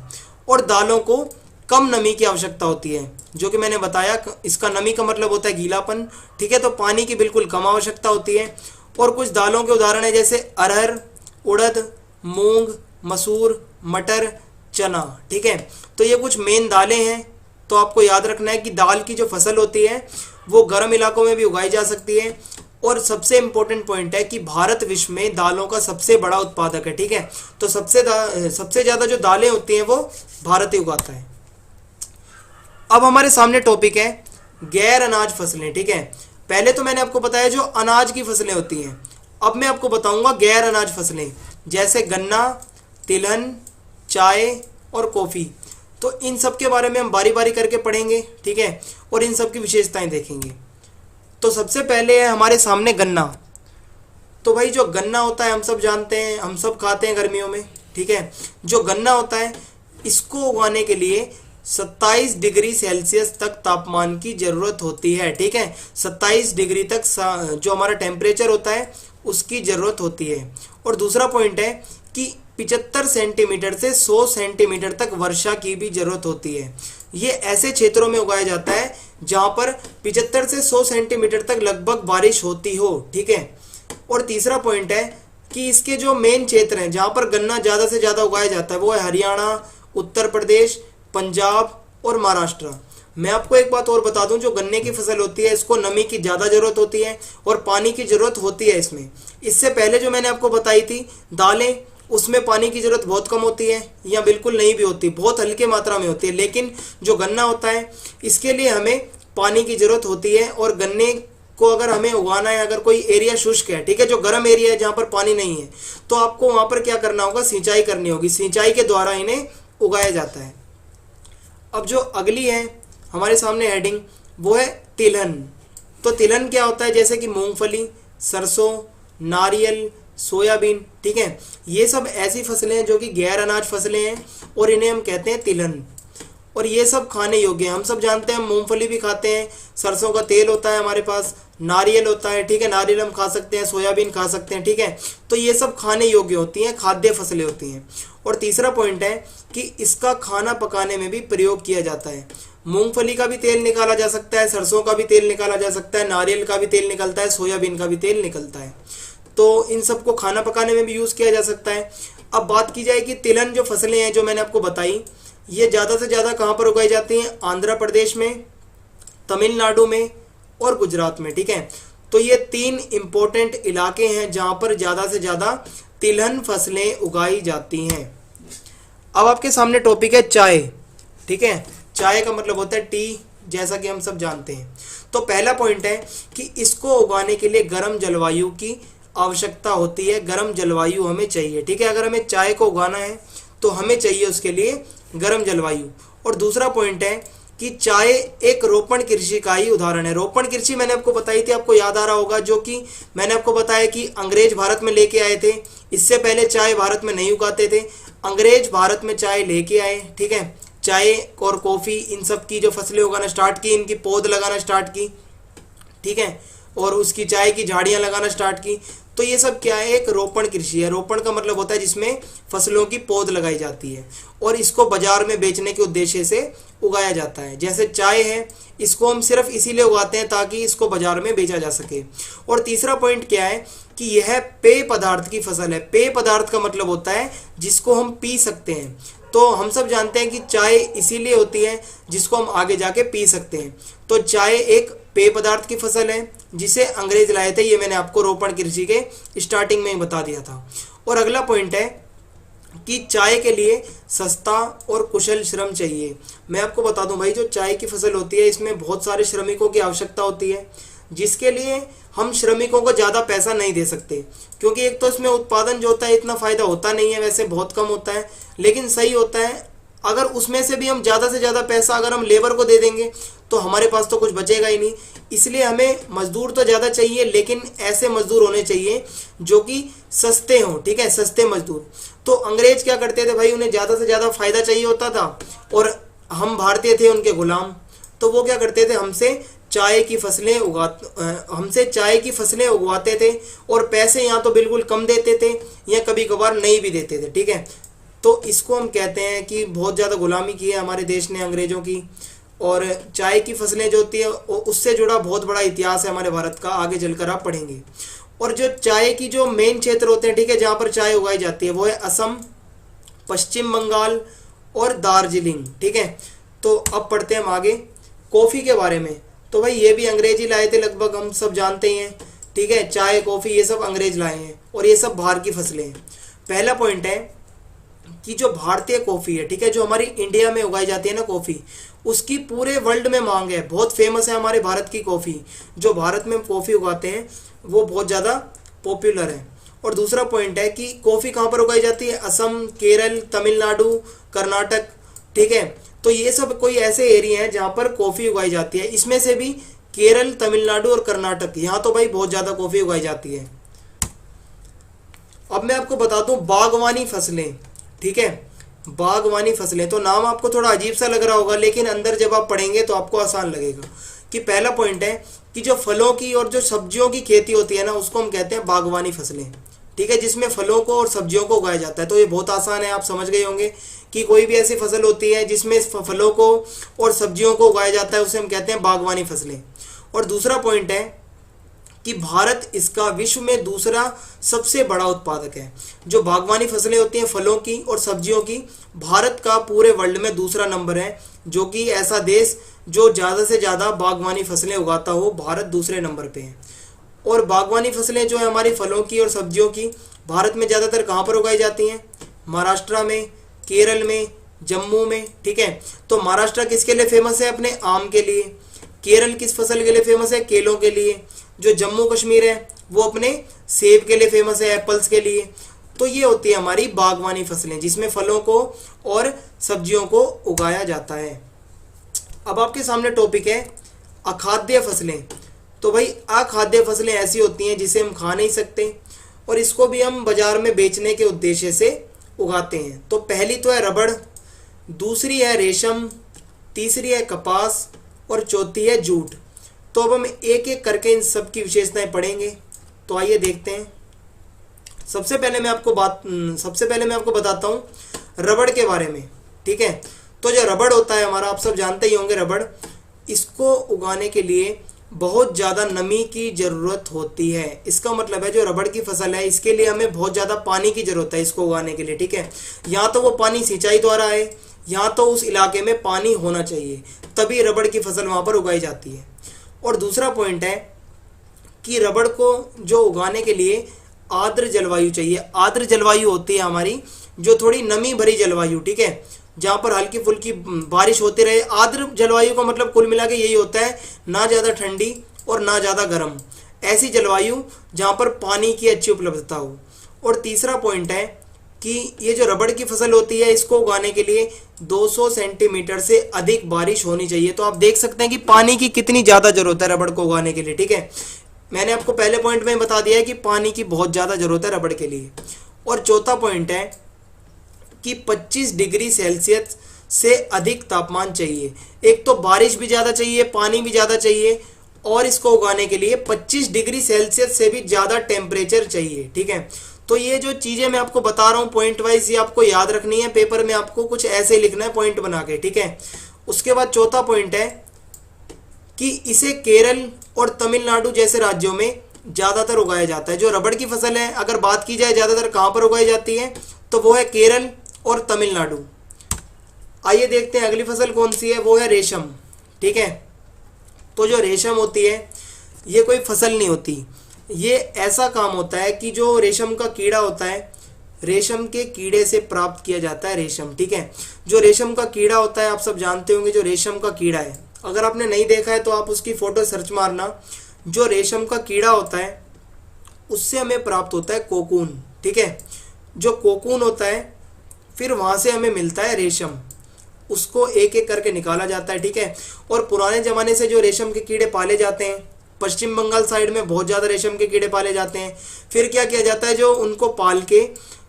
और दालों को कम नमी की आवश्यकता होती है, जो कि मैंने बताया। इसका नमी का मतलब होता है गीलापन, ठीक है, तो पानी की बिल्कुल कम आवश्यकता होती है। और कुछ दालों के उदाहरण है जैसे अरहर, उड़द, मूंग, मसूर, मटर, चना, ठीक है। तो ये कुछ मेन दालें हैं। तो आपको याद रखना है कि दाल की जो फसल होती है वो गर्म इलाकों में भी उगाई जा सकती है। और सबसे इम्पोर्टेंट पॉइंट है कि भारत विश्व में दालों का सबसे बड़ा उत्पादक है, ठीक है। तो सबसे ज़्यादा जो दालें होती हैं वो भारत ही उगाता है। अब हमारे सामने टॉपिक है गैर अनाज फसलें, ठीक है। पहले तो मैंने आपको बताया जो अनाज की फसलें होती हैं, अब मैं आपको बताऊंगा गैर अनाज फसलें, जैसे गन्ना, तिलहन, चाय और कॉफ़ी। तो इन सब के बारे में हम बारी बारी करके पढ़ेंगे, ठीक है, और इन सब की विशेषताएं देखेंगे। तो सबसे पहले है हमारे सामने गन्ना। तो भाई जो गन्ना होता है हम सब जानते हैं, हम सब खाते हैं गर्मियों में, ठीक है। जो गन्ना होता है इसको उगाने के लिए 27 डिग्री सेल्सियस तक तापमान की ज़रूरत होती है, ठीक है। 27 डिग्री तक जो हमारा टेम्परेचर होता है उसकी ज़रूरत होती है। और दूसरा पॉइंट है कि 75 सेंटीमीटर से 100 सेंटीमीटर तक वर्षा की भी जरूरत होती है। ये ऐसे क्षेत्रों में उगाया जाता है जहां पर 75 से 100 सेंटीमीटर तक लगभग बारिश होती हो, ठीक है। और तीसरा पॉइंट है कि इसके जो मेन क्षेत्र हैं जहां पर गन्ना ज़्यादा से ज़्यादा उगाया जाता है वो है हरियाणा, उत्तर प्रदेश, पंजाब और महाराष्ट्र। मैं आपको एक बात और बता दूं, जो गन्ने की फसल होती है इसको नमी की ज़्यादा ज़रूरत होती है और पानी की ज़रूरत होती है इसमें। इससे पहले जो मैंने आपको बताई थी दालें, उसमें पानी की ज़रूरत बहुत कम होती है या बिल्कुल नहीं भी होती, बहुत हल्के मात्रा में होती है। लेकिन जो गन्ना होता है इसके लिए हमें पानी की ज़रूरत होती है। और गन्ने को अगर हमें उगाना है, अगर कोई एरिया शुष्क है, ठीक है, जो गर्म एरिया है जहाँ पर पानी नहीं है, तो आपको वहाँ पर क्या करना होगा, सिंचाई करनी होगी। सिंचाई के द्वारा इन्हें उगाया जाता है। अब जो अगली है हमारे सामने हेडिंग, वो है तिलहन। तो तिलहन क्या होता है, जैसे कि मूंगफली, सरसों, नारियल, सोयाबीन, ठीक है, ये सब ऐसी फसलें हैं जो कि गैर अनाज फसलें हैं और इन्हें हम कहते हैं तिलहन। और ये सब खाने योग्य हैं। हम सब जानते हैं, हम मूंगफली भी खाते हैं, सरसों का तेल होता है हमारे पास, नारियल होता है, ठीक है, नारियल हम खा सकते हैं, सोयाबीन खा सकते हैं, ठीक है। तो ये सब खाने योग्य होती हैं, खाद्य फसलें होती हैं। और तीसरा पॉइंट है कि इसका खाना पकाने में भी प्रयोग किया जाता है। मूंगफली का भी तेल निकाला जा सकता है, सरसों का भी तेल निकाला जा सकता है, नारियल का भी तेल निकलता है, सोयाबीन का भी तेल निकलता है। तो इन सबको खाना पकाने में भी यूज़ किया जा सकता है। अब बात की जाए कि तिलहन जो फसलें हैं जो मैंने आपको बताई, ये ज़्यादा से ज़्यादा कहाँ पर उगाई जाती हैं, आंध्र प्रदेश में, तमिलनाडु में और गुजरात में, ठीक है। तो ये 3 इम्पोर्टेंट इलाके हैं जहाँ पर ज़्यादा से ज़्यादा तिलहन फसलें उगाई जाती हैं। अब आपके सामने टॉपिक है चाय, ठीक है। चाय का मतलब होता है टी, जैसा कि हम सब जानते हैं। तो पहला पॉइंट है कि इसको उगाने के लिए गर्म जलवायु की आवश्यकता होती है, गर्म जलवायु हमें चाहिए, ठीक है। अगर हमें चाय को उगाना है तो हमें चाहिए उसके लिए गर्म जलवायु। और दूसरा पॉइंट है कि चाय एक रोपण कृषि का ही उदाहरण है। रोपण कृषि मैंने आपको बताई थी, आपको याद आ रहा होगा, जो कि मैंने आपको बताया कि अंग्रेज भारत में लेके आए थे। इससे पहले चाय भारत में नहीं उगाते थे, अंग्रेज भारत में चाय लेके आए, ठीक है। चाय और कॉफ़ी इन सब की जो फसलें उगाना स्टार्ट की, इनकी पौध लगाना स्टार्ट की, ठीक है, और उसकी चाय की झाड़ियाँ लगाना स्टार्ट की। तो ये सब क्या है, एक रोपण कृषि है। रोपण का मतलब होता है जिसमें फसलों की पौध लगाई जाती है और इसको बाजार में बेचने के उद्देश्य से उगाया जाता है। जैसे चाय है, इसको हम सिर्फ इसीलिए उगाते हैं ताकि इसको बाजार में बेचा जा सके। और तीसरा पॉइंट क्या है कि यह पेय पदार्थ की फसल है। पेय पदार्थ का मतलब होता है जिसको हम पी सकते हैं। तो हम सब जानते हैं कि चाय इसीलिए होती है जिसको हम आगे जाके पी सकते हैं। तो चाय एक पेय पदार्थ की फसल है जिसे अंग्रेज लाए थे। ये मैंने आपको रोपण कृषि के स्टार्टिंग में ही बता दिया था। और अगला पॉइंट है कि चाय के लिए सस्ता और कुशल श्रम चाहिए। मैं आपको बता दूं भाई, जो चाय की फसल होती है इसमें बहुत सारे श्रमिकों की आवश्यकता होती है, जिसके लिए हम श्रमिकों को ज़्यादा पैसा नहीं दे सकते, क्योंकि एक तो इसमें उत्पादन जो होता है इतना फ़ायदा होता नहीं है, वैसे बहुत कम होता है, लेकिन सही होता है। अगर उसमें से भी हम ज़्यादा से ज़्यादा पैसा अगर हम लेबर को दे देंगे तो हमारे पास तो कुछ बचेगा ही नहीं। इसलिए हमें मजदूर तो ज़्यादा चाहिए, लेकिन ऐसे मजदूर होने चाहिए जो कि सस्ते हों, ठीक है, सस्ते मजदूर। तो अंग्रेज क्या करते थे भाई, उन्हें ज़्यादा से ज़्यादा फ़ायदा चाहिए होता था और हम भारतीय थे उनके गुलाम। तो वो क्या करते थे, हमसे चाय की फसलें उगवाते थे और पैसे यहाँ तो बिल्कुल कम देते थे या कभी कभार नहीं भी देते थे, ठीक है। तो इसको हम कहते हैं कि बहुत ज़्यादा गुलामी की है हमारे देश ने अंग्रेज़ों की। और चाय की फसलें जो होती है उससे जुड़ा बहुत बड़ा इतिहास है हमारे भारत का, आगे चलकर आप पढ़ेंगे। और जो चाय की जो मेन क्षेत्र होते हैं, ठीक है, जहाँ पर चाय उगाई जाती है वो है असम, पश्चिम बंगाल और दार्जिलिंग, ठीक है। तो अब पढ़ते हैं हम आगे कॉफ़ी के बारे में। तो भाई ये भी अंग्रेज ही लाए थे लगभग, हम सब जानते ही हैं, ठीक है। चाय, कॉफ़ी ये सब अंग्रेज लाए हैं और ये सब बाहर की फसलें हैं। पहला पॉइंट है कि जो भारतीय कॉफ़ी है, ठीक है, जो हमारी इंडिया में उगाई जाती है ना कॉफ़ी, उसकी पूरे वर्ल्ड में मांग है, बहुत फेमस है हमारे भारत की कॉफ़ी। जो भारत में कॉफ़ी उगाते हैं वो बहुत ज़्यादा पॉपुलर है। और दूसरा पॉइंट है कि कॉफ़ी कहाँ पर उगाई जाती है, असम, केरल, तमिलनाडु, कर्नाटक, ठीक है। तो ये सब कोई ऐसे एरिया हैं जहाँ पर कॉफ़ी उगाई जाती है। इसमें से भी केरल, तमिलनाडु और कर्नाटक, यहाँ तो भाई बहुत ज़्यादा कॉफ़ी उगाई जाती है। अब मैं आपको बता दूँ बागवानी फसलें, ठीक है, बागवानी फसलें। तो नाम आपको थोड़ा अजीब सा लग रहा होगा, लेकिन अंदर जब आप पढ़ेंगे तो आपको आसान लगेगा। कि पहला पॉइंट है कि जो फलों की और जो सब्जियों की खेती होती है ना, उसको हम कहते हैं बागवानी फसलें, ठीक है, जिसमें फलों को और सब्जियों को उगाया जाता है। तो ये बहुत आसान है, आप समझ गए होंगे कि कोई भी ऐसी फसल होती है जिसमें फलों को और सब्जियों को उगाया जाता है उसे हम कहते हैं बागवानी फसलें। और दूसरा पॉइंट है कि भारत इसका विश्व में दूसरा सबसे बड़ा उत्पादक है। जो बागवानी फसलें होती हैं फलों की और सब्जियों की, भारत का पूरे वर्ल्ड में दूसरा नंबर है, जो कि ऐसा देश जो ज़्यादा से ज़्यादा बागवानी फसलें उगाता हो, भारत दूसरे नंबर पे है। और बागवानी फसलें जो है हमारी फलों की और सब्जियों की, भारत में ज़्यादातर कहाँ पर उगाई जाती हैं? महाराष्ट्र में, केरल में, जम्मू में, ठीक है। तो महाराष्ट्र किसके लिए फेमस है? अपने आम के लिए। केरल किस फसल के लिए फेमस है? केलों के लिए। जो जम्मू कश्मीर है वो अपने सेब के लिए फेमस है, एप्पल्स के लिए। तो ये होती है हमारी बागवानी फसलें जिसमें फलों को और सब्जियों को उगाया जाता है। अब आपके सामने टॉपिक है अखाद्य फसलें। तो भाई अखाद्य फसलें ऐसी होती हैं जिसे हम खा नहीं सकते और इसको भी हम बाजार में बेचने के उद्देश्य से उगाते हैं। तो पहली तो है रबड़, दूसरी है रेशम, तीसरी है कपास और चौथी है जूट। तो अब हम एक एक करके इन सब की विशेषताएं पढ़ेंगे। तो आइए देखते हैं। सबसे पहले मैं आपको बताता हूँ रबड़ के बारे में, ठीक है। तो जो रबड़ होता है हमारा, आप सब जानते ही होंगे रबड़, इसको उगाने के लिए बहुत ज़्यादा नमी की ज़रूरत होती है। इसका मतलब है जो रबड़ की फसल है इसके लिए हमें बहुत ज़्यादा पानी की ज़रूरत है इसको उगाने के लिए, ठीक है। यहाँ तो वो पानी सिंचाई द्वारा है, यहाँ तो उस इलाके में पानी होना चाहिए, तभी रबड़ की फसल वहाँ पर उगाई जाती है। और दूसरा पॉइंट है कि रबड़ को जो उगाने के लिए आर्द्र जलवायु चाहिए। आर्द्र जलवायु होती है हमारी जो थोड़ी नमी भरी जलवायु, ठीक है, जहाँ पर हल्की फुल्की बारिश होती रहे। आर्द्र जलवायु का मतलब कुल मिला के यही होता है, ना ज़्यादा ठंडी और ना ज़्यादा गर्म, ऐसी जलवायु जहाँ पर पानी की अच्छी उपलब्धता हो। और तीसरा पॉइंट है कि ये जो रबड़ की फसल होती है इसको उगाने के लिए 200 सेंटीमीटर से अधिक बारिश होनी चाहिए। तो आप देख सकते हैं कि पानी की कितनी ज़्यादा ज़रूरत है रबड़ को उगाने के लिए, ठीक है। मैंने आपको पहले पॉइंट में बता दिया है कि पानी की बहुत ज़्यादा ज़रूरत है रबड़ के लिए। और चौथा पॉइंट है कि 25 डिग्री सेल्सियस से अधिक तापमान चाहिए। एक तो बारिश भी ज़्यादा चाहिए, पानी भी ज़्यादा चाहिए, और इसको उगाने के लिए 25 डिग्री सेल्सियस से भी ज़्यादा टेम्परेचर चाहिए, ठीक है। तो ये जो चीज़ें मैं आपको बता रहा हूँ पॉइंट वाइज, ये आपको याद रखनी है। पेपर में आपको कुछ ऐसे लिखना है पॉइंट बना के, ठीक है। उसके बाद चौथा पॉइंट है कि इसे केरल और तमिलनाडु जैसे राज्यों में ज़्यादातर उगाया जाता है। जो रबड़ की फसल है अगर बात की जाए ज़्यादातर कहाँ पर उगाई जाती है, तो वो है केरल और तमिलनाडु। आइए देखते हैं अगली फसल कौन सी है, वो है रेशम, ठीक है। तो जो रेशम होती है ये कोई फसल नहीं होती, ये ऐसा काम होता है कि जो रेशम का कीड़ा होता है, रेशम के कीड़े से प्राप्त किया जाता है रेशम, ठीक है। जो रेशम का कीड़ा होता है आप सब जानते होंगे, जो रेशम का कीड़ा है, अगर आपने नहीं देखा है तो आप उसकी फ़ोटो सर्च मारना। जो रेशम का कीड़ा होता है उससे हमें प्राप्त होता है कोकून, ठीक है। जो कोकून होता है फिर वहाँ से हमें मिलता है रेशम, उसको एक एक करके निकाला जाता है, ठीक है। और पुराने ज़माने से जो रेशम के कीड़े पाले जाते हैं, पश्चिम बंगाल साइड में बहुत ज़्यादा रेशम के कीड़े पाले जाते हैं। फिर क्या किया जाता है, जो उनको पाल के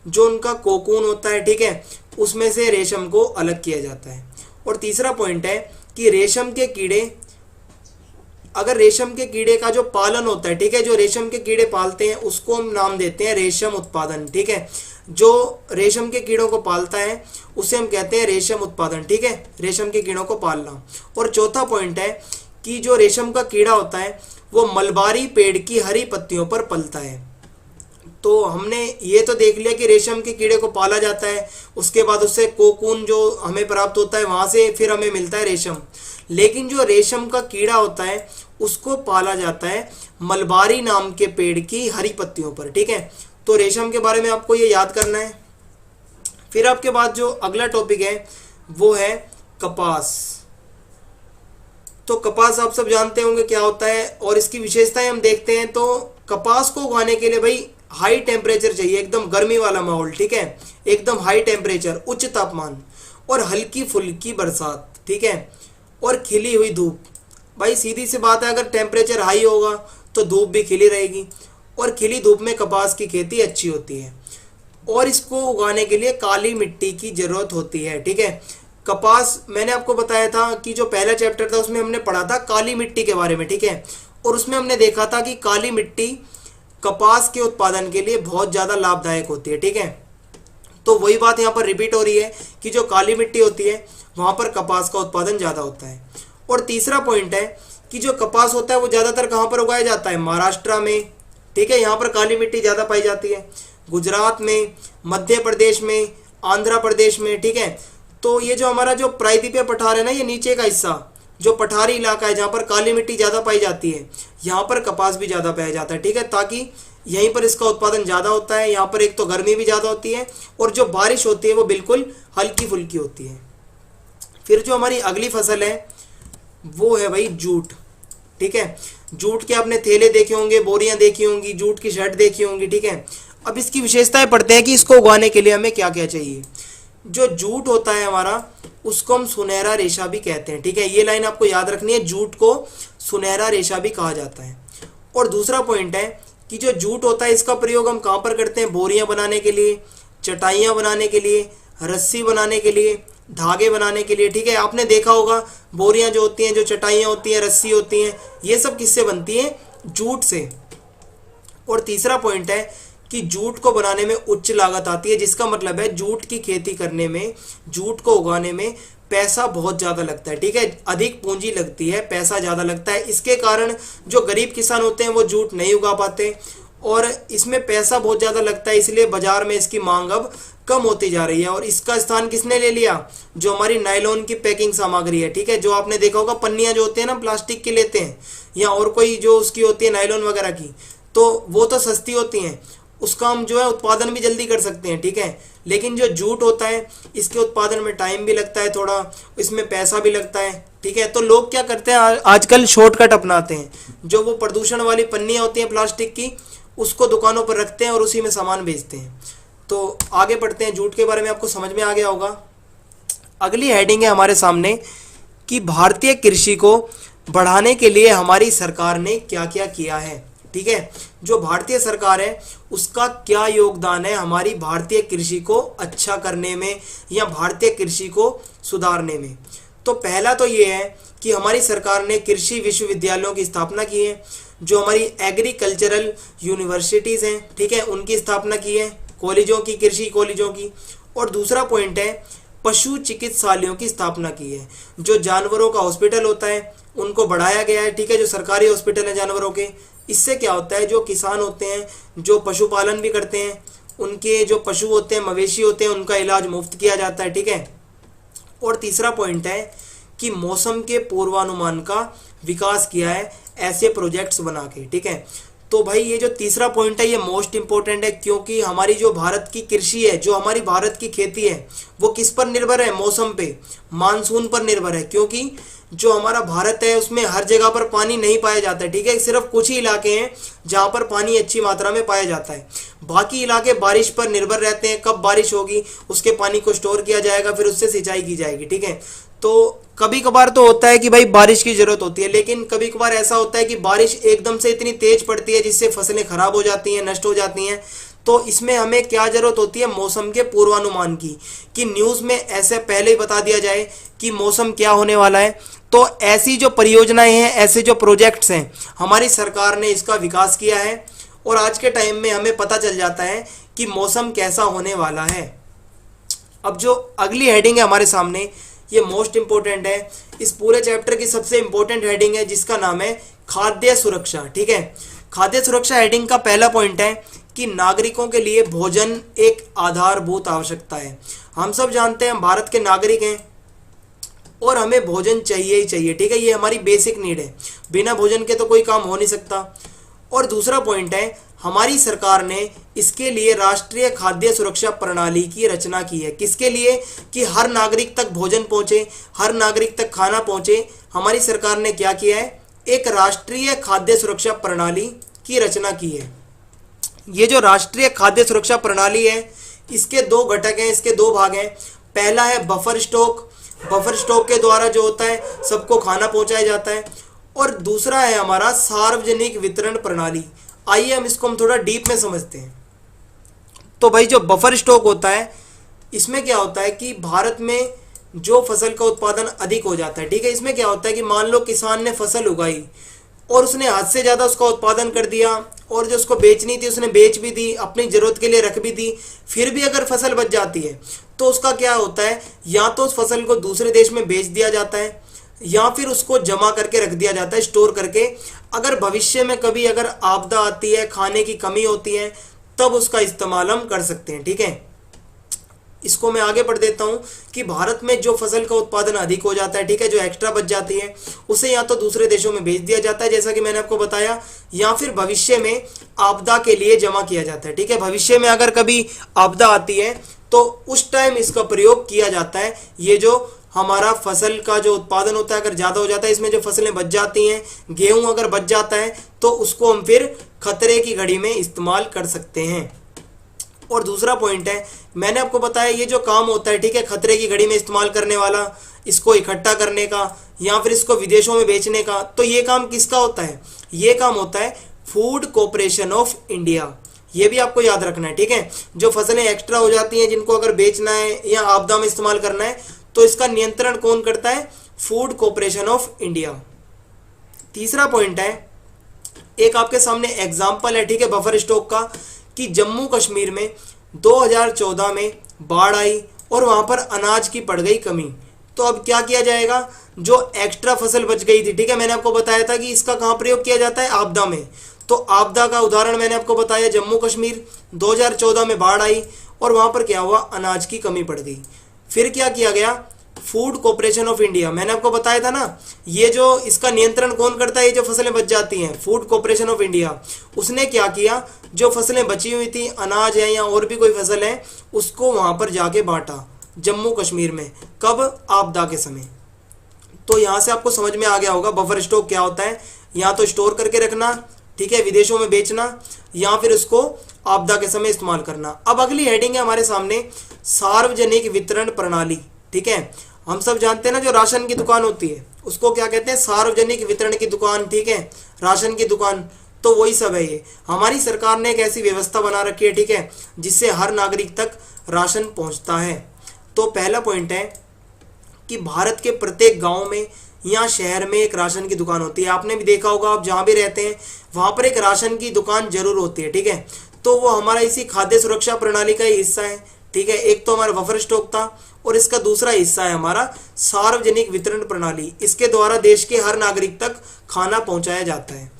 जो उनका कोकून होता है, ठीक है, उसमें से रेशम को अलग किया जाता है। और तीसरा पॉइंट है कि रेशम के कीड़े, अगर रेशम के कीड़े का जो पालन होता है, ठीक है, जो रेशम के कीड़े पालते हैं उसको हम नाम देते हैं रेशम उत्पादन, ठीक है। जो रेशम के कीड़ों को पालता है उसे हम कहते हैं रेशम उत्पादन, ठीक है, रेशम के कीड़ों को पालना। और चौथा पॉइंट है कि जो रेशम का कीड़ा होता है वो मलबारी पेड़ की हरी पत्तियों पर पलता है। तो हमने ये तो देख लिया कि रेशम के कीड़े को पाला जाता है, उसके बाद उससे कोकून जो हमें प्राप्त होता है वहाँ से फिर हमें मिलता है रेशम। लेकिन जो रेशम का कीड़ा होता है उसको पाला जाता है मलबारी नाम के पेड़ की हरी पत्तियों पर, ठीक है। तो रेशम के बारे में आपको ये याद करना है। फिर आपके बाद जो अगला टॉपिक है वो है कपास। तो कपास आप सब जानते होंगे क्या होता है और इसकी विशेषताएं हम देखते हैं। तो कपास को उगाने के लिए भाई हाई टेम्परेचर चाहिए, एकदम गर्मी वाला माहौल, ठीक है, एकदम हाई टेम्परेचर, उच्च तापमान और हल्की फुल्की बरसात, ठीक है, और खिली हुई धूप। भाई सीधी सी बात है, अगर टेम्परेचर हाई होगा तो धूप भी खिली रहेगी और खिली धूप में कपास की खेती अच्छी होती है। और इसको उगाने के लिए काली मिट्टी की ज़रूरत होती है, ठीक है। कपास मैंने आपको बताया था कि जो पहला चैप्टर था उसमें हमने पढ़ा था काली मिट्टी के बारे में, ठीक है, और उसमें हमने देखा था कि काली मिट्टी कपास के उत्पादन के लिए बहुत ज़्यादा लाभदायक होती है। ठीक है, तो वही बात यहाँ पर रिपीट हो रही है कि जो काली मिट्टी होती है वहाँ पर कपास का उत्पादन ज़्यादा होता है। और तीसरा पॉइंट है कि जो कपास होता है वो ज़्यादातर कहाँ पर उगाया जाता है, महाराष्ट्र में। ठीक है, यहाँ पर काली मिट्टी ज़्यादा पाई जाती है, गुजरात में, मध्य प्रदेश में, आंध्र प्रदेश में। ठीक है, तो ये जो हमारा जो प्रायद्वीपीय पठार है ना, ये नीचे का हिस्सा जो पठारी इलाका है जहाँ पर काली मिट्टी ज़्यादा पाई जाती है, यहाँ पर कपास भी ज़्यादा पाया जाता है। ठीक है, ताकि यहीं पर इसका उत्पादन ज़्यादा होता है। यहाँ पर एक तो गर्मी भी ज़्यादा होती है और जो बारिश होती है वो बिल्कुल हल्की फुल्की होती है। फिर जो हमारी अगली फसल है वो है भाई जूट। ठीक है, जूट के आपने थैले देखे होंगे, बोरियां देखी होंगी, जूट की शर्ट देखी होंगी। ठीक है, अब इसकी विशेषताएं पढ़ते हैं कि इसको उगाने के लिए हमें क्या क्या चाहिए। जो जूट होता है हमारा, उसको हम सुनहरा रेशा भी कहते हैं। ठीक है, ये लाइन आपको याद रखनी है, जूट को सुनहरा रेशा भी कहा जाता है। और दूसरा पॉइंट है कि जो जूट होता है इसका प्रयोग हम कहाँ पर करते हैं, बोरियां बनाने के लिए, चटाइयाँ बनाने के लिए, रस्सी बनाने के लिए, धागे बनाने के लिए। ठीक है, आपने देखा होगा बोरियां जो होती हैं, जो चटाइयाँ होती हैं, रस्सी होती हैं, ये सब किससे बनती हैं, जूट से। और तीसरा पॉइंट है कि जूट को बनाने में उच्च लागत आती है, जिसका मतलब है जूट की खेती करने में, जूट को उगाने में पैसा बहुत ज़्यादा लगता है। ठीक है, अधिक पूंजी लगती है, पैसा ज़्यादा लगता है। इसके कारण जो गरीब किसान होते हैं वो जूट नहीं उगा पाते और इसमें पैसा बहुत ज़्यादा लगता है, इसलिए बाजार में इसकी मांग अब कम होती जा रही है। और इसका स्थान किसने ले लिया, जो हमारी नायलॉन की पैकिंग सामग्री है। ठीक है, जो आपने देखा होगा पन्नियाँ जो होती है ना प्लास्टिक की लेते हैं, या और कोई जो उसकी होती है नायलॉन वगैरह की, तो वो तो सस्ती होती हैं, उसका हम जो है उत्पादन भी जल्दी कर सकते हैं। ठीक है, लेकिन जो जूट होता है इसके उत्पादन में टाइम भी लगता है थोड़ा, इसमें पैसा भी लगता है। ठीक है, तो लोग क्या करते हैं आजकल, शॉर्टकट अपनाते हैं। जो वो प्रदूषण वाली पन्नियाँ होती हैं प्लास्टिक की, उसको दुकानों पर रखते हैं और उसी में सामान बेचते हैं। तो आगे बढ़ते हैं, जूट के बारे में आपको समझ में आ गया होगा। अगली हेडिंग है हमारे सामने कि भारतीय कृषि को बढ़ाने के लिए हमारी सरकार ने क्या क्या किया है। ठीक है, जो भारतीय सरकार है उसका क्या योगदान है हमारी भारतीय कृषि को अच्छा करने में या भारतीय कृषि को सुधारने में। तो पहला तो ये है कि हमारी सरकार ने कृषि विश्वविद्यालयों की स्थापना की है, जो हमारी एग्रीकल्चरल यूनिवर्सिटीज़ हैं। ठीक है, उनकी स्थापना की है, कॉलेजों की, कृषि कॉलेजों की। और दूसरा पॉइंट है पशु चिकित्सालयों की स्थापना की है, जो जानवरों का हॉस्पिटल होता है उनको बढ़ाया गया है। ठीक है, जो सरकारी हॉस्पिटल है जानवरों के, इससे क्या होता है, जो किसान होते हैं जो पशुपालन भी करते हैं, उनके जो पशु होते हैं, मवेशी होते हैं, उनका इलाज मुफ्त किया जाता है। ठीक है, और तीसरा पॉइंट है कि मौसम के पूर्वानुमान का विकास किया है ऐसे प्रोजेक्ट्स बना के। ठीक है, तो भाई ये जो तीसरा पॉइंट है ये मोस्ट इंपॉर्टेंट है, क्योंकि हमारी जो भारत की कृषि है, जो हमारी भारत की खेती है, वो किस पर निर्भर है, मौसम पे, मानसून पर निर्भर है। क्योंकि जो हमारा भारत है उसमें हर जगह पर पानी नहीं पाया जाता है। ठीक है, सिर्फ कुछ ही इलाके हैं जहाँ पर पानी अच्छी मात्रा में पाया जाता है, बाकी इलाके बारिश पर निर्भर रहते हैं। कब बारिश होगी उसके पानी को स्टोर किया जाएगा, फिर उससे सिंचाई की जाएगी। ठीक है, तो कभी कभार तो होता है कि भाई बारिश की जरूरत होती है, लेकिन कभी कभार ऐसा होता है कि बारिश एकदम से इतनी तेज पड़ती है जिससे फसलें खराब हो जाती हैं, नष्ट हो जाती हैं। तो इसमें हमें क्या जरूरत होती है, मौसम के पूर्वानुमान की, कि न्यूज़ में ऐसे पहले ही बता दिया जाए कि मौसम क्या होने वाला है। तो ऐसी जो परियोजनाएं हैं, ऐसे जो प्रोजेक्ट्स हैं, हमारी सरकार ने इसका विकास किया है और आज के टाइम में हमें पता चल जाता है कि मौसम कैसा होने वाला है। अब जो अगली हेडिंग है हमारे सामने, ये मोस्ट इंपॉर्टेंट है, इस पूरे चैप्टर की सबसे इंपॉर्टेंट हेडिंग है, जिसका नाम है खाद्य सुरक्षा। ठीक है, खाद्य सुरक्षा हेडिंग का पहला पॉइंट है कि नागरिकों के लिए भोजन एक आधारभूत आवश्यकता है। हम सब जानते हैं हम भारत के नागरिक हैं और हमें भोजन चाहिए ही चाहिए। ठीक है, ये हमारी बेसिक नीड है, बिना भोजन के तो कोई काम हो नहीं सकता। और दूसरा पॉइंट है, हमारी सरकार ने इसके लिए राष्ट्रीय खाद्य सुरक्षा प्रणाली की रचना की है। किसके लिए, कि हर नागरिक तक भोजन पहुंचे, हर नागरिक तक खाना पहुंचे। हमारी सरकार ने क्या किया है, एक राष्ट्रीय खाद्य सुरक्षा प्रणाली की रचना की है। ये जो राष्ट्रीय खाद्य सुरक्षा प्रणाली है, इसके दो घटक हैं, इसके दो भाग हैं। पहला है बफर स्टॉक, बफर स्टॉक के द्वारा जो होता है सबको खाना पहुंचाया जाता है। और दूसरा है हमारा सार्वजनिक वितरण प्रणाली। आइए हम इसको थोड़ा डीप में समझते हैं। तो भाई जो बफर स्टॉक होता है, इसमें क्या होता है कि भारत में जो फसल का उत्पादन अधिक हो जाता है। ठीक है, इसमें क्या होता है कि मान लो किसान ने फसल उगाई और उसने हद से ज़्यादा उसका उत्पादन कर दिया, और जो उसको बेचनी थी उसने बेच भी दी, अपनी ज़रूरत के लिए रख भी दी, फिर भी अगर फसल बच जाती है तो उसका क्या होता है, या तो उस फसल को दूसरे देश में बेच दिया जाता है या फिर उसको जमा करके रख दिया जाता है, स्टोर करके। अगर भविष्य में कभी अगर आपदा आती है, खाने की कमी होती है, तब उसका इस्तेमाल हम कर सकते हैं। ठीक है, इसको मैं आगे बढ़ देता हूँ कि भारत में जो फसल का उत्पादन अधिक हो जाता है, ठीक है, जो एक्स्ट्रा बच जाती है, उसे या तो दूसरे देशों में बेच दिया जाता है जैसा कि मैंने आपको बताया, या फिर भविष्य में आपदा के लिए जमा किया जाता है। ठीक है, भविष्य में अगर कभी आपदा आती है तो उस टाइम इसका प्रयोग किया जाता है। ये जो हमारा फसल का जो उत्पादन होता है अगर ज़्यादा हो जाता है, इसमें जो फसलें बच जाती हैं, गेहूं अगर बच जाता है तो उसको हम फिर खतरे की घड़ी में इस्तेमाल कर सकते हैं। और दूसरा पॉइंट है, मैंने आपको बताया ये जो काम होता है, ठीक है, खतरे की घड़ी में इस्तेमाल करने वाला, इसको इकट्ठा करने का या फिर इसको विदेशों में बेचने का, तो ये काम किसका होता है, ये काम होता है फूड कॉर्पोरेशन ऑफ इंडिया। ये भी आपको याद रखना है। ठीक है, जो फसलें एक्स्ट्रा हो जाती हैं जिनको अगर बेचना है या आपदा में इस्तेमाल करना है तो इसका नियंत्रण कौन करता है, फूड कॉर्पोरेशन ऑफ इंडिया। तीसरा पॉइंट है, एक आपके सामने एग्जाम्पल है, ठीक है, बफर स्टॉक का, कि जम्मू कश्मीर में 2014 में बाढ़ आई और वहां पर अनाज की पड़ गई कमी। तो अब क्या किया जाएगा, जो एक्स्ट्रा फसल बच गई थी, ठीक है, मैंने आपको बताया था कि इसका कहाँ प्रयोग किया जाता है, आपदा में। तो आपदा का उदाहरण मैंने आपको बताया जम्मू कश्मीर, 2014 में बाढ़ आई और वहां पर क्या हुआ, अनाज की कमी पड़ गई। फिर क्या किया गया, फूड कॉर्पोरेशन ऑफ इंडिया, मैंने आपको बताया था ना, ये जो इसका नियंत्रण कौन करता है, ये जो फसलें बच जाती हैं, फूड कॉर्पोरेशन ऑफ इंडिया। उसने क्या किया, जो फसलें बची हुई थी, अनाज है या और भी कोई फसल है, उसको वहां पर जाके बांटा जम्मू कश्मीर में। कब, आपदा के समय। तो यहां से आपको समझ में आ गया होगा बफर स्टॉक क्या होता है, या तो स्टोर करके रखना, ठीक है, विदेशों में बेचना, या फिर उसको आपदा के समय इस्तेमाल करना। अब अगली हेडिंग है हमारे सामने, सार्वजनिक वितरण प्रणाली। ठीक है, हम सब जानते हैं ना, जो राशन की दुकान होती है उसको क्या कहते हैं, सार्वजनिक वितरण की दुकान। ठीक है, राशन की दुकान, तो वही सब है ये। हमारी सरकार ने एक ऐसी व्यवस्था बना रखी है, ठीक है, जिससे हर नागरिक तक राशन पहुंचता है। तो पहला पॉइंट है कि भारत के प्रत्येक गांव में या शहर में एक राशन की दुकान होती है। आपने भी देखा होगा, आप जहां भी रहते हैं वहां पर एक राशन की दुकान जरूर होती है। ठीक है, तो वो हमारा इसी खाद्य सुरक्षा प्रणाली का ही हिस्सा है। ठीक है, एक तो हमारा बफर स्टॉक था और इसका दूसरा हिस्सा है हमारा सार्वजनिक वितरण प्रणाली। इसके द्वारा देश के हर नागरिक तक खाना पहुंचाया जाता है।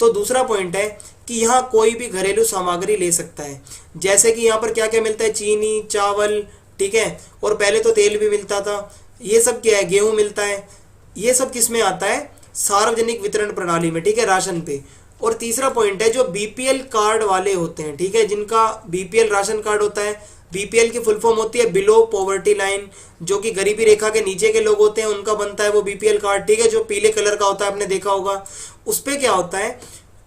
तो दूसरा पॉइंट है कि यहाँ कोई भी घरेलू सामग्री ले सकता है, जैसे कि यहाँ पर क्या क्या मिलता है, चीनी, चावल, ठीक है, और पहले तो तेल भी मिलता था, ये सब क्या है, गेहूं मिलता है, ये सब किस में आता है, सार्वजनिक वितरण प्रणाली में। ठीक है, राशन पे। और तीसरा पॉइंट है, जो बीपीएल कार्ड वाले होते हैं, ठीक है, जिनका बीपीएल राशन कार्ड होता है, बीपीएल की फुल फॉर्म होती है बिलो पॉवर्टी लाइन, जो कि गरीबी रेखा के नीचे के लोग होते हैं उनका बनता है वो बीपीएल कार्ड। ठीक है, जो पीले कलर का होता है, आपने देखा होगा। उस पे क्या होता है,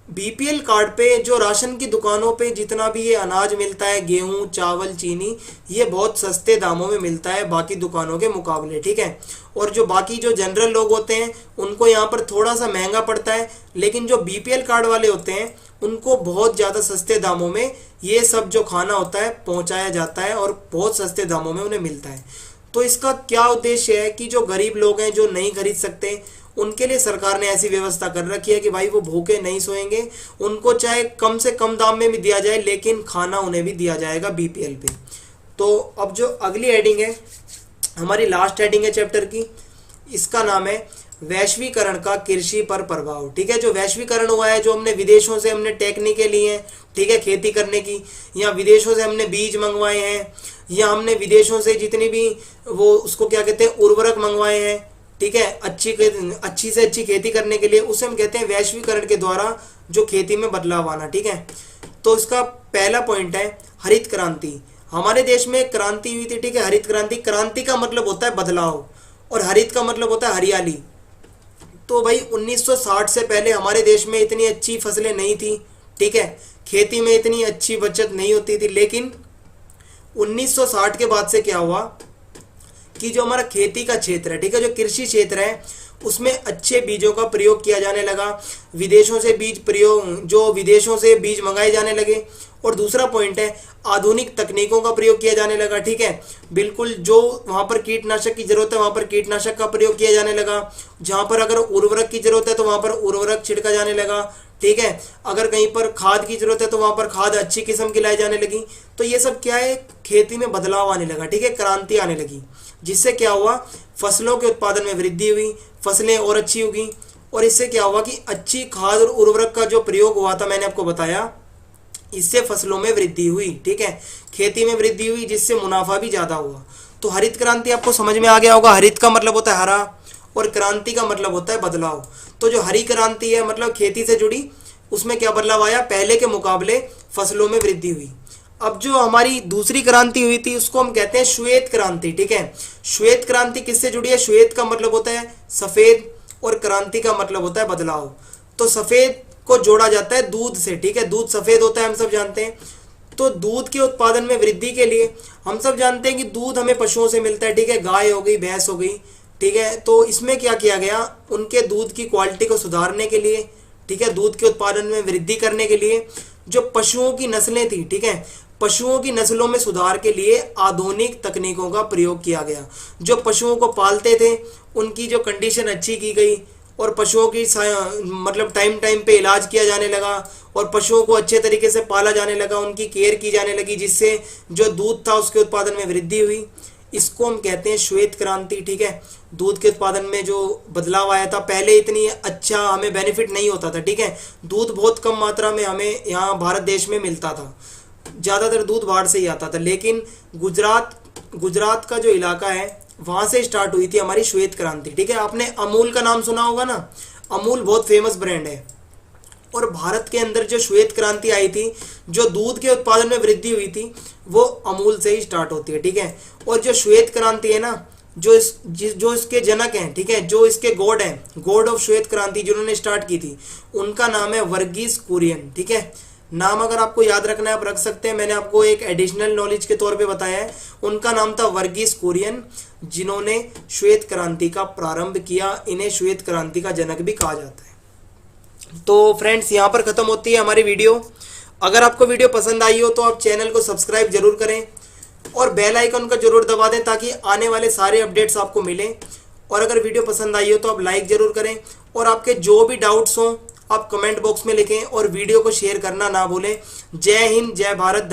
बीपीएल कार्ड पे जो राशन की दुकानों पे जितना भी ये अनाज मिलता है, गेहूं, चावल, चीनी, ये बहुत सस्ते दामों में मिलता है बाकी दुकानों के मुकाबले। ठीक है, और जो बाकी जो जनरल लोग होते हैं उनको यहाँ पर थोड़ा सा महंगा पड़ता है, लेकिन जो बीपीएल कार्ड वाले होते हैं उनको बहुत ज़्यादा सस्ते दामों में ये सब जो खाना होता है पहुँचाया जाता है और बहुत सस्ते दामों में उन्हें मिलता है। तो इसका क्या उद्देश्य है कि जो गरीब लोग हैं, जो नहीं खरीद सकते, उनके लिए सरकार ने ऐसी व्यवस्था कर रखी है कि भाई वो भूखे नहीं सोएंगे, उनको चाहे कम से कम दाम में भी दिया जाए लेकिन खाना उन्हें भी दिया जाएगा बीपीएल पे। तो अब जो अगली हेडिंग है, हमारी लास्ट हेडिंग है चैप्टर की, इसका नाम है वैश्वीकरण का कृषि पर प्रभाव। ठीक है, जो वैश्वीकरण हुआ है, जो हमने विदेशों से हमने टेक्निकें ली हैं, ठीक है, खेती करने की, या विदेशों से हमने बीज मंगवाए हैं, या हमने विदेशों से जितनी भी वो उसको क्या कहते हैं, उर्वरक मंगवाए हैं, ठीक है, अच्छी से अच्छी खेती करने के लिए, उसे हम कहते हैं वैश्वीकरण के द्वारा जो खेती में बदलाव आना। ठीक है, तो इसका पहला पॉइंट है हरित क्रांति। हमारे देश में एक क्रांति हुई थी, ठीक है, हरित क्रांति। क्रांति का मतलब होता है बदलाव और हरित का मतलब होता है हरियाली। तो भाई 1960 से पहले हमारे देश में इतनी अच्छी फसलें नहीं थी, ठीक है, खेती में इतनी अच्छी बचत नहीं होती थी, लेकिन 1960 के बाद से क्या हुआ कि जो हमारा खेती का क्षेत्र है, ठीक है, जो कृषि क्षेत्र है, उसमें अच्छे बीजों का प्रयोग किया जाने लगा, विदेशों से विदेशों से बीज मंगाए जाने लगे। और दूसरा पॉइंट है, आधुनिक तकनीकों का प्रयोग किया जाने लगा, ठीक है। बिल्कुल जो वहां पर कीटनाशक की जरूरत है वहां पर कीटनाशक का प्रयोग किया जाने लगा, जहां पर अगर उर्वरक की जरूरत है तो वहां पर उर्वरक छिड़का जाने लगा, ठीक है। अगर कहीं पर खाद की जरूरत है तो वहां पर खाद अच्छी किस्म की लाई जाने लगी। तो ये सब क्या है, खेती में बदलाव आने लगा, ठीक है, क्रांति आने लगी, जिससे क्या हुआ, फसलों के उत्पादन में वृद्धि हुई, फसलें और अच्छी होगी। और इससे क्या हुआ कि अच्छी खाद और उर्वरक का जो प्रयोग हुआ था, मैंने आपको बताया, इससे फसलों में वृद्धि हुई, ठीक है, खेती में वृद्धि हुई, जिससे मुनाफा भी ज्यादा हुआ। तो हरित क्रांति आपको समझ में आ गया होगा। हरित का मतलब होता है हरा और क्रांति का मतलब होता है बदलाव। तो जो हरी क्रांति है मतलब खेती से जुड़ी, उसमें क्या बदलाव आया, पहले के मुकाबले फसलों में वृद्धि हुई। अब जो हमारी दूसरी क्रांति हुई थी उसको हम कहते हैं श्वेत क्रांति, ठीक है। श्वेत क्रांति किससे जुड़ी है, श्वेत का मतलब होता है सफेद और क्रांति का मतलब होता है बदलाव। तो सफेद को जोड़ा जाता है दूध से, ठीक है, दूध सफेद होता है, हम सब जानते हैं। तो दूध के उत्पादन में वृद्धि के लिए हम सब जानते हैं कि दूध हमें पशुओं से मिलता है, ठीक है, गाय हो गई, भैंस हो गई, ठीक है। तो इसमें क्या किया गया, उनके दूध की क्वालिटी को सुधारने के लिए, ठीक है, दूध के उत्पादन में वृद्धि करने के लिए जो पशुओं की नस्लें थी, ठीक है, पशुओं की नस्लों में सुधार के लिए आधुनिक तकनीकों का प्रयोग किया गया। जो पशुओं को पालते थे उनकी जो कंडीशन अच्छी की गई और पशुओं की मतलब टाइम टाइम पे इलाज किया जाने लगा और पशुओं को अच्छे तरीके से पाला जाने लगा, उनकी केयर की जाने लगी, जिससे जो दूध था उसके उत्पादन में वृद्धि हुई। इसको हम कहते हैं श्वेत क्रांति, ठीक है। दूध के उत्पादन में जो बदलाव आया था, पहले इतनी अच्छा हमें बेनिफिट नहीं होता था, ठीक है, दूध बहुत कम मात्रा में हमें यहाँ भारत देश में मिलता था, ज़्यादातर दूध बाहर से ही आता था। लेकिन गुजरात का जो इलाका है वहां से स्टार्ट हुई थी हमारी श्वेत क्रांति, ठीक है। आपने अमूल का नाम सुना होगा ना, अमूल बहुत फेमस ब्रांड है। और भारत के अंदर जो श्वेत क्रांति आई थी, जो दूध के उत्पादन में वृद्धि हुई थी, वो अमूल से ही स्टार्ट होती है, ठीक है। और जो श्वेत क्रांति है ना, जो इसके जनक हैं, ठीक है, जो इसके गॉड हैं, गॉड ऑफ श्वेत क्रांति जिन्होंने स्टार्ट की थी, उनका नाम है वर्गीस कुरियन, ठीक है। नाम अगर आपको याद रखना है आप रख सकते हैं, मैंने आपको एक एडिशनल नॉलेज के तौर पे बताया है। उनका नाम था वर्गीस कुरियन, जिन्होंने श्वेत क्रांति का प्रारंभ किया। इन्हें श्वेत क्रांति का जनक भी कहा जाता है। तो फ्रेंड्स, यहाँ पर खत्म होती है हमारी वीडियो। अगर आपको वीडियो पसंद आई हो तो आप चैनल को सब्सक्राइब जरूर करें और बेल आइकन का जरूर दबा दें ताकि आने वाले सारे अपडेट्स आपको मिलें। और अगर वीडियो पसंद आई हो तो आप लाइक जरूर करें और आपके जो भी डाउट्स हों आप कमेंट बॉक्स में लिखें और वीडियो को शेयर करना ना भूलें। जय हिंद, जय भारत।